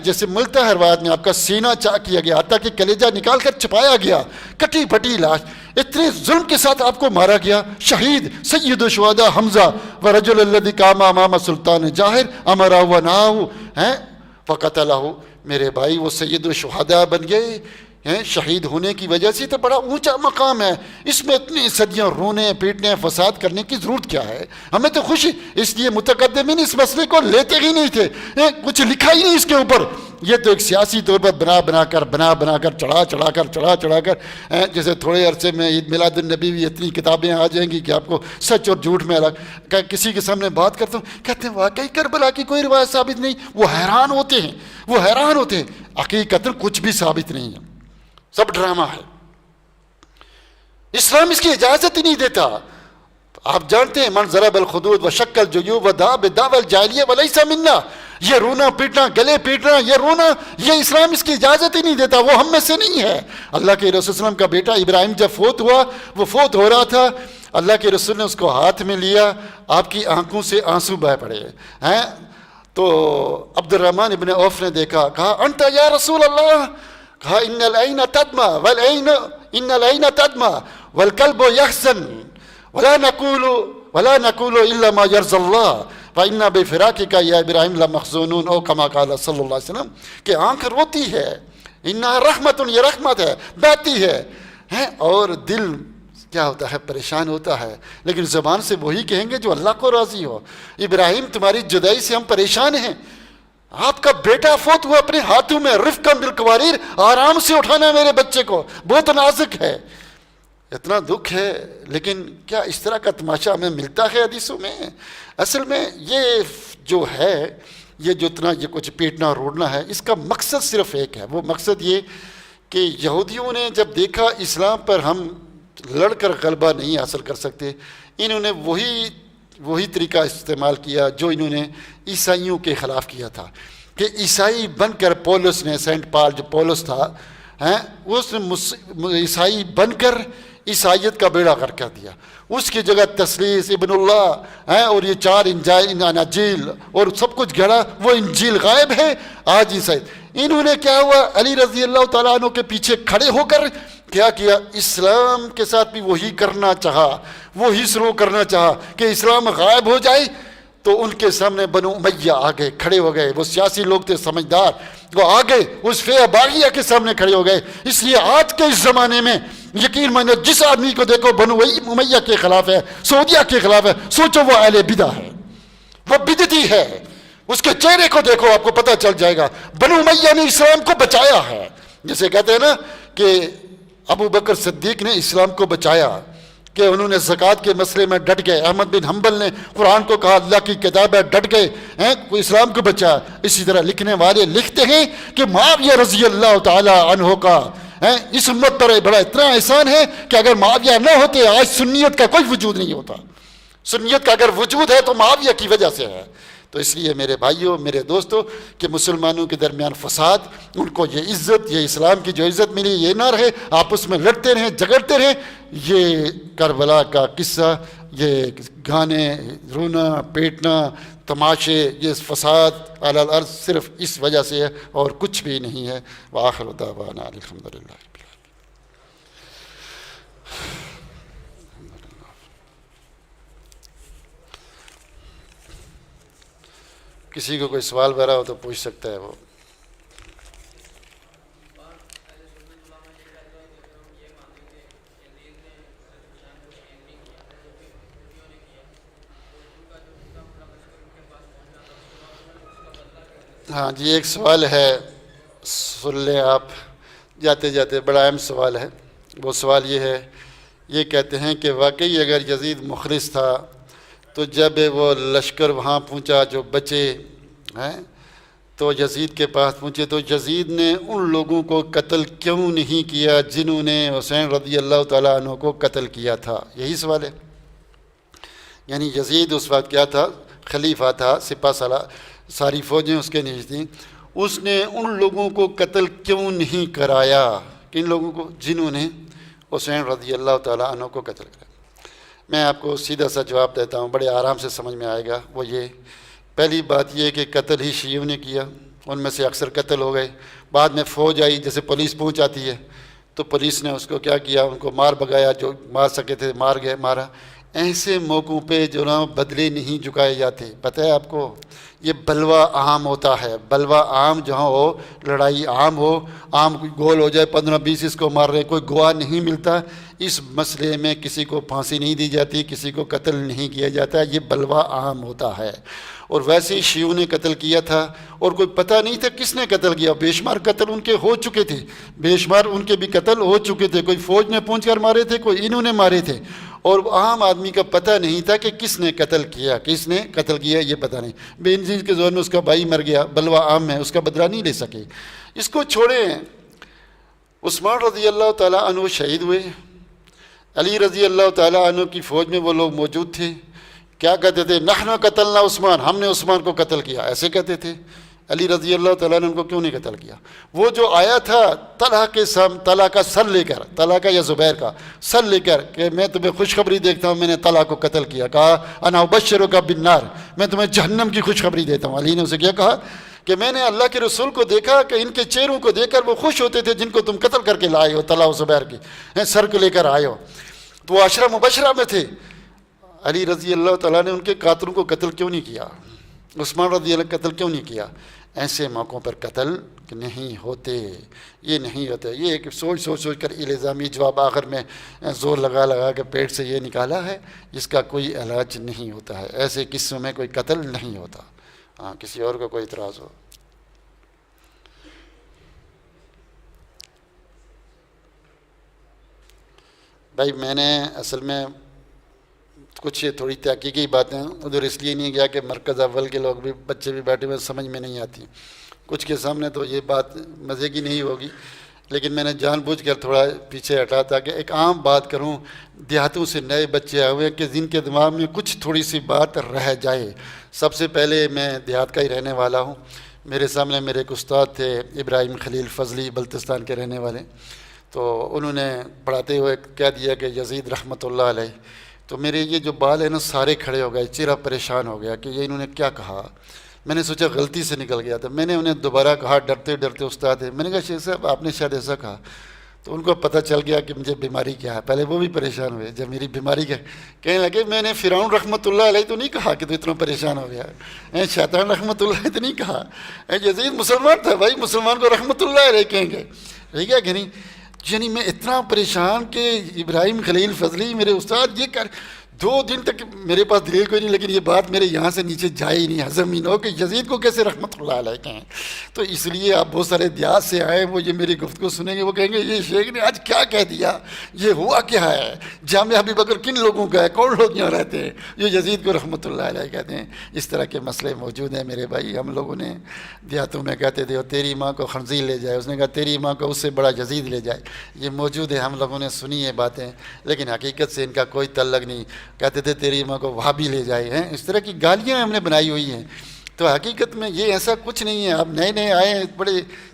A: جیسے ملتا ہے روایت میں، آپ کا سینہ چاک کیا گیا، حتیٰ کہ کلیجہ نکال کر چھپایا گیا، کٹی پھٹی لاش، اتنے ظلم کے ساتھ آپ کو مارا گیا۔ شہید سید الشہداء حمزہ ورجل الذی قام امام سلطان جاہر امرہ ونہاہ فقتلہ۔ میرے بھائی وہ سید الشہداء بن گئے شہید ہونے کی وجہ سے، تو بڑا اونچا مقام ہے، اس میں اتنی صدیاں رونے پیٹنے فساد کرنے کی ضرورت کیا ہے؟ ہمیں تو خوشی، اس لیے متقدمین اس مسئلے کو لیتے ہی نہیں تھے، کچھ لکھا ہی نہیں اس کے اوپر، یہ تو ایک سیاسی طور پر بنا کر چڑھا کر جیسے تھوڑے عرصے میں عید میلاد النبی بھی اتنی کتابیں آ جائیں گی کہ آپ کو سچ اور جھوٹ میں الگ، کسی کے سامنے بات کرتا ہوں کہتے ہیں واقعی کربلا کی کوئی روایت ثابت نہیں، وہ حیران ہوتے ہیں، حقیقت کچھ بھی ثابت نہیں ہے، سب ڈرامہ ہے، اسلام اس کی اجازت ہی نہیں دیتا۔ آپ جانتے ہیں من ضرب الخدود وشق الجیوب ودعا بدعوی الجاہلیہ ولیس منا، یہ رونا پیٹنا، گلے پیٹنا، یہ رونا، یہ اسلام اس کی اجازت ہی نہیں دیتا، وہ ہم میں سے نہیں ہے۔ اللہ کے رسول صلی اللہ علیہ وسلم کا بیٹا ابراہیم جب فوت ہوا، وہ فوت ہو رہا تھا، اللہ کے رسول نے اس کو ہاتھ میں لیا، آپ کی آنکھوں سے آنسو بہہ پڑے ہیں، تو عبد الرحمن ابن عوف نے دیکھا، کہا انت یا رسول اللہ، کہا ان العین تدمع والقلب یحزن ولا نقول الا ما يرضى الله فإنا بفراقك یا ابراہیم لمحزونون، او کما قال صلی اللہ علیہ وسلم، کہ آنکھ روتی ہے، انہا رحمت، یہ رحمت ہے، بہتی ہے، اور دل کیا ہوتا ہے؟ پریشان ہوتا ہے، لیکن زبان سے وہی کہیں گے جو اللہ کو راضی ہو۔ ابراہیم تمہاری جدائی سے ہم پریشان ہیں، آپ کا بیٹا فوت ہوا، اپنے ہاتھوں میں رفقا بالقواریر، آرام سے اٹھانا میرے بچے کو، بہت نازک ہے، اتنا دکھ ہے، لیکن کیا اس طرح کا تماشا ہمیں ملتا ہے حدیثوں میں؟ اصل میں یہ جو ہے، یہ جو اتنا یہ کچھ پیٹنا روڑنا ہے، اس کا مقصد صرف ایک ہے، وہ مقصد یہ کہ یہودیوں نے جب دیکھا اسلام پر ہم لڑ کر غلبہ نہیں حاصل کر سکتے، انہوں نے وہی طریقہ استعمال کیا جو انہوں نے عیسائیوں کے خلاف کیا تھا، کہ عیسائی بن کر پولس نے، سینٹ پال جو پولس تھا، اس نے عیسائی بن کر عیسائیت کا بیڑا غرق کر دیا، اس کی جگہ تثلیث، ابن اللہ اور یہ 4 اناجیل اور سب کچھ گھڑا، وہ انجیل غائب ہے آج عیسائی۔ انہوں نے کیا ہوا، علی رضی اللہ تعالیٰ عنہ کے پیچھے کھڑے ہو کر کیا کیا؟ اسلام کے ساتھ بھی وہی کرنا چاہا، وہی شروع کرنا چاہا کہ اسلام غائب ہو جائے، تو ان کے سامنے بنو امیہ آگے کھڑے ہو گئے، وہ سیاسی لوگ تھے سمجھدار، وہ آگے اس فیہ باغیہ کے سامنے کھڑے ہو گئے۔ اس لیے آج کے اس زمانے میں یقین مانو جس آدمی کو دیکھو بنو امیہ کے خلاف ہے، سعودیہ کے خلاف ہے، سوچو وہ اہل بدع ہے، وہ بدعتی ہے، اس کے چہرے کو دیکھو آپ کو پتہ چل جائے گا۔ بنو امیہ نے اسلام کو بچایا ہے، جسے کہتے ہیں نا کہ ابو بکر صدیق نے اسلام کو بچایا، کہ انہوں نے زکوٰۃ کے مسئلے میں ڈٹ گئے، احمد بن حنبل نے قرآن کو کہا اللہ کی کتاب ہے، ڈٹ گئے، اسلام کو بچایا۔ اسی طرح لکھنے والے لکھتے ہیں کہ معاویہ رضی اللہ تعالی عنہ کا اس امت پر بڑا اتنا احسان ہے کہ اگر معاویہ نہ ہوتے آج سنیت کا کوئی وجود نہیں ہوتا، سنیت کا اگر وجود ہے تو معاویہ کی وجہ سے ہے۔ تو اس لیے میرے بھائیوں، میرے دوستوں، کہ مسلمانوں کے درمیان فساد، ان کو یہ عزت، یہ اسلام کی جو عزت ملی یہ نہ رہے، آپس میں لڑتے رہیں، جھگڑتے رہیں. یہ کربلا کا قصہ، یہ گانے، رونا پیٹنا، تماشے، یہ فساد علی الارض صرف اس وجہ سے ہے اور کچھ بھی نہیں ہے. وآخر دعوانا الحمدللہ. کسی کو کوئی سوال وغیرہ ہو تو پوچھ سکتا ہے وہ. ہاں جی، ایک سوال ہے، سن لیں آپ جاتے جاتے، بڑا اہم سوال ہے. وہ سوال یہ ہے، یہ کہتے ہیں کہ واقعی اگر یزید مخلص تھا تو جب وہ لشکر وہاں پہنچا، جو بچے ہیں تو یزید کے پاس پہنچے، تو یزید نے ان لوگوں کو قتل کیوں نہیں کیا جنہوں نے حسین رضی اللہ تعالیٰ عنہ کو قتل کیا تھا؟ یہی سوال ہے. یعنی یزید اس وقت کیا تھا؟ خلیفہ تھا، سپہ سالار، ساری فوجیں اس کے نیچے تھیں. اس نے ان لوگوں کو قتل کیوں نہیں کرایا؟ کن لوگوں کو؟ جنہوں نے حسین رضی اللہ تعالیٰ عنہ کو قتل کرایا. میں آپ کو سیدھا سا جواب دیتا ہوں، بڑے آرام سے سمجھ میں آئے گا. وہ یہ، پہلی بات یہ کہ قتل ہی شیعوں نے کیا، ان میں سے اکثر قتل ہو گئے. بعد میں فوج آئی، جیسے پولیس پہنچ آتی ہے تو پولیس نے اس کو کیا کیا؟ ان کو مار بگایا، جو مار سکے تھے مار گئے، مارا. ایسے موقعوں پہ جو نا بدلے نہیں جھکائے جاتے. پتہ ہے آپ کو، یہ بلوہ عام ہوتا ہے. بلوہ عام جہاں ہو، لڑائی عام ہو، عام گول ہو جائے، 15-20 اس کو مار رہے، کوئی گواہ نہیں ملتا، اس مسئلے میں کسی کو پھانسی نہیں دی جاتی، کسی کو قتل نہیں کیا جاتا. یہ بلوہ عام ہوتا ہے. اور ویسے ہی شیعوں نے قتل کیا تھا، اور کوئی پتہ نہیں تھا کس نے قتل کیا. بے شمار قتل ان کے ہو چکے تھے، بے شمار ان کے بھی قتل ہو چکے تھے. کوئی فوج نے پہنچ کر مارے تھے، کوئی انہوں نے مارے تھے، اور عام آدمی کا پتہ نہیں تھا کہ کس نے قتل کیا، کس نے قتل کیا، یہ پتہ نہیں. بے نظیر کے زور میں اس کا بھائی مر گیا، بلوہ عام میں، اس کا بدلہ نہیں لے سکے. اس کو چھوڑیں. عثمان رضی اللہ تعالیٰ عنہ شہید ہوئے، علی رضی اللہ تعالیٰ عنہ کی فوج میں وہ لوگ موجود تھے. کیا کہتے تھے؟ نحن قتلنا عثمان، ہم نے عثمان کو قتل کیا، ایسے کہتے تھے. علی رضی اللہ تعالیٰ نے ان کو کیوں نہیں قتل کیا؟ وہ جو آیا تھا طلحہ کا سر لے کر، طلحہ کا یا زبیر کا سر لے کر، کہ میں تمہیں خوشخبری دیتا ہوں، میں نے طلحہ کو قتل کیا. کہا انا ابشرک بالنار، میں تمہیں جہنم کی خوشخبری دیتا ہوں. علی نے اسے کیا کہا کہ میں نے اللہ کے رسول کو دیکھا کہ ان کے چہروں کو دیکھ کر وہ خوش ہوتے تھے جن کو تم قتل کر کے لائے ہو، طلحہ و زبیر کی سر کو لے کر آئے ہو. تو وہ عشرہ مبشرہ میں تھے. علی رضی اللہ تعالیٰ نے ان کے قاتلوں کو قتل کیوں نہیں کیا؟ عثمان رضی اللہ قتل کیوں نہیں کیا؟ ایسے موقعوں پر قتل نہیں ہوتے، یہ نہیں ہوتے. یہ ایک سوچ کر الزامی جواب آخر میں زور لگا کے پیٹ سے یہ نکالا ہے، جس کا کوئی علاج نہیں ہوتا ہے. ایسے قصوں میں کوئی قتل نہیں ہوتا. ہاں، کسی اور کو کوئی اعتراض ہو؟ بھائی میں نے اصل میں کچھ تھوڑی تحقیقی باتیں ادھر اس لیے نہیں گیا کہ مرکز اول کے لوگ بھی، بچے بھی بیٹھے ہوئے، سمجھ میں نہیں آتی. کچھ کے سامنے تو یہ بات مزے کی نہیں ہوگی، لیکن میں نے جان بوجھ کر تھوڑا پیچھے ہٹا تاکہ ایک عام بات کروں. دیہاتوں سے نئے بچے آئے ہوئے کہ جن کے دماغ میں کچھ تھوڑی سی بات رہ جائے. سب سے پہلے میں دیہات کا ہی رہنے والا ہوں. میرے سامنے میرے ایک استاد تھے، ابراہیم خلیل فضلی، بلتستان کے رہنے والے. تو انہوں نے پڑھاتے ہوئے کہہ دیا کہ یزید رحمۃ اللہ علیہ. تو میرے یہ جو بال ہیں نا سارے کھڑے ہو گئے، چہرہ پریشان ہو گیا کہ یہ انہوں نے کیا کہا. میں نے سوچا غلطی سے نکل گیا تھا. میں نے انہیں دوبارہ کہا، ڈرتے ڈرتے استاد ہے، میں نے کہا شیخ صاحب آپ نے شاید ایسا کہا. تو ان کو پتہ چل گیا کہ مجھے بیماری کیا ہے. پہلے وہ بھی پریشان ہوئے جب میری بیماری کہنے لگے میں نے فرعون رحمۃ اللہ علیہ تو نہیں کہا کہ تو اتنا پریشان ہو گیا. شیطان رحمۃ اللہ علیہ تو نہیں کہا. یزید مسلمان تھا بھائی، مسلمان کو رحمۃ اللہ علیہ کہیں گے، ٹھیک ہے کہ نہیں؟ یعنی میں اتنا پریشان کہ ابراہیم خلیل فضلی میرے استاد یہ کر 2 دن تک میرے پاس دلیل کوئی نہیں، لیکن یہ بات میرے یہاں سے نیچے جائے ہی نہیں، ہضم ہی نہ ہو کہ یزید کو کیسے رحمۃ اللہ علیہ کہیں. تو اس لیے آپ بہت سارے دیہات سے آئے، وہ یہ میری گفتگو سنیں گے، وہ کہیں گے یہ شیخ نے آج کیا کہہ دیا، یہ ہوا کیا ہے، جامعہ ابی بکر کن لوگوں کا ہے، کون لوگ یہاں رہتے ہیں جو یزید کو رحمۃ اللہ علیہ کہتے ہیں. اس طرح کے مسئلے موجود ہیں میرے بھائی. ہم لوگوں نے دیہاتوں میں کہتے تھے تیری ماں کو خنزیر لے جائے، اس نے کہا تیری ماں کو اس سے بڑا یزید لے جائے. یہ موجود ہے، ہم لوگوں نے سنی ہے باتیں، لیکن حقیقت سے ان کا کوئی تعلق نہیں. کہتے تھے تیری ماں کو وہابی لے جائے ہیں. اس طرح کی گالیاں ہم نے بنائی ہوئی ہیں. تو حقیقت میں یہ ایسا کچھ نہیں ہے، آپ نئے نئے آئے ہیں بڑے،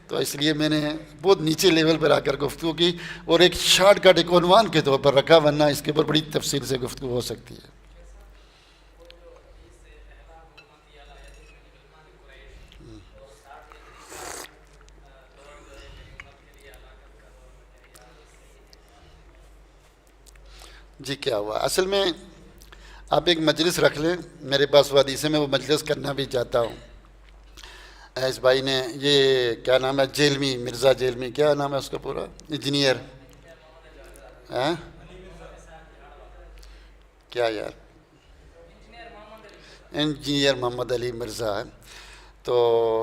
A: تو اس لیے میں نے بہت نیچے لیول پر آ کر گفتگو کی اور ایک شارٹ کٹ ایک عنوان کے طور پر رکھا، ورنہ اس کے اوپر بڑی تفصیل سے گفتگو ہو سکتی ہے۔ جی کیا ہوا، اصل میں آپ ایک مجلس رکھ لیں، میرے پاس وہ حدیث ہے، میں وہ مجلس کرنا بھی چاہتا ہوں۔ اس بھائی نے یہ کیا نام ہے، جیلمی، مرزا جیلمی، کیا نام ہے اس کا پورا، انجینئر، ہاں کیا یار، انجینئر محمد علی مرزا ہے، تو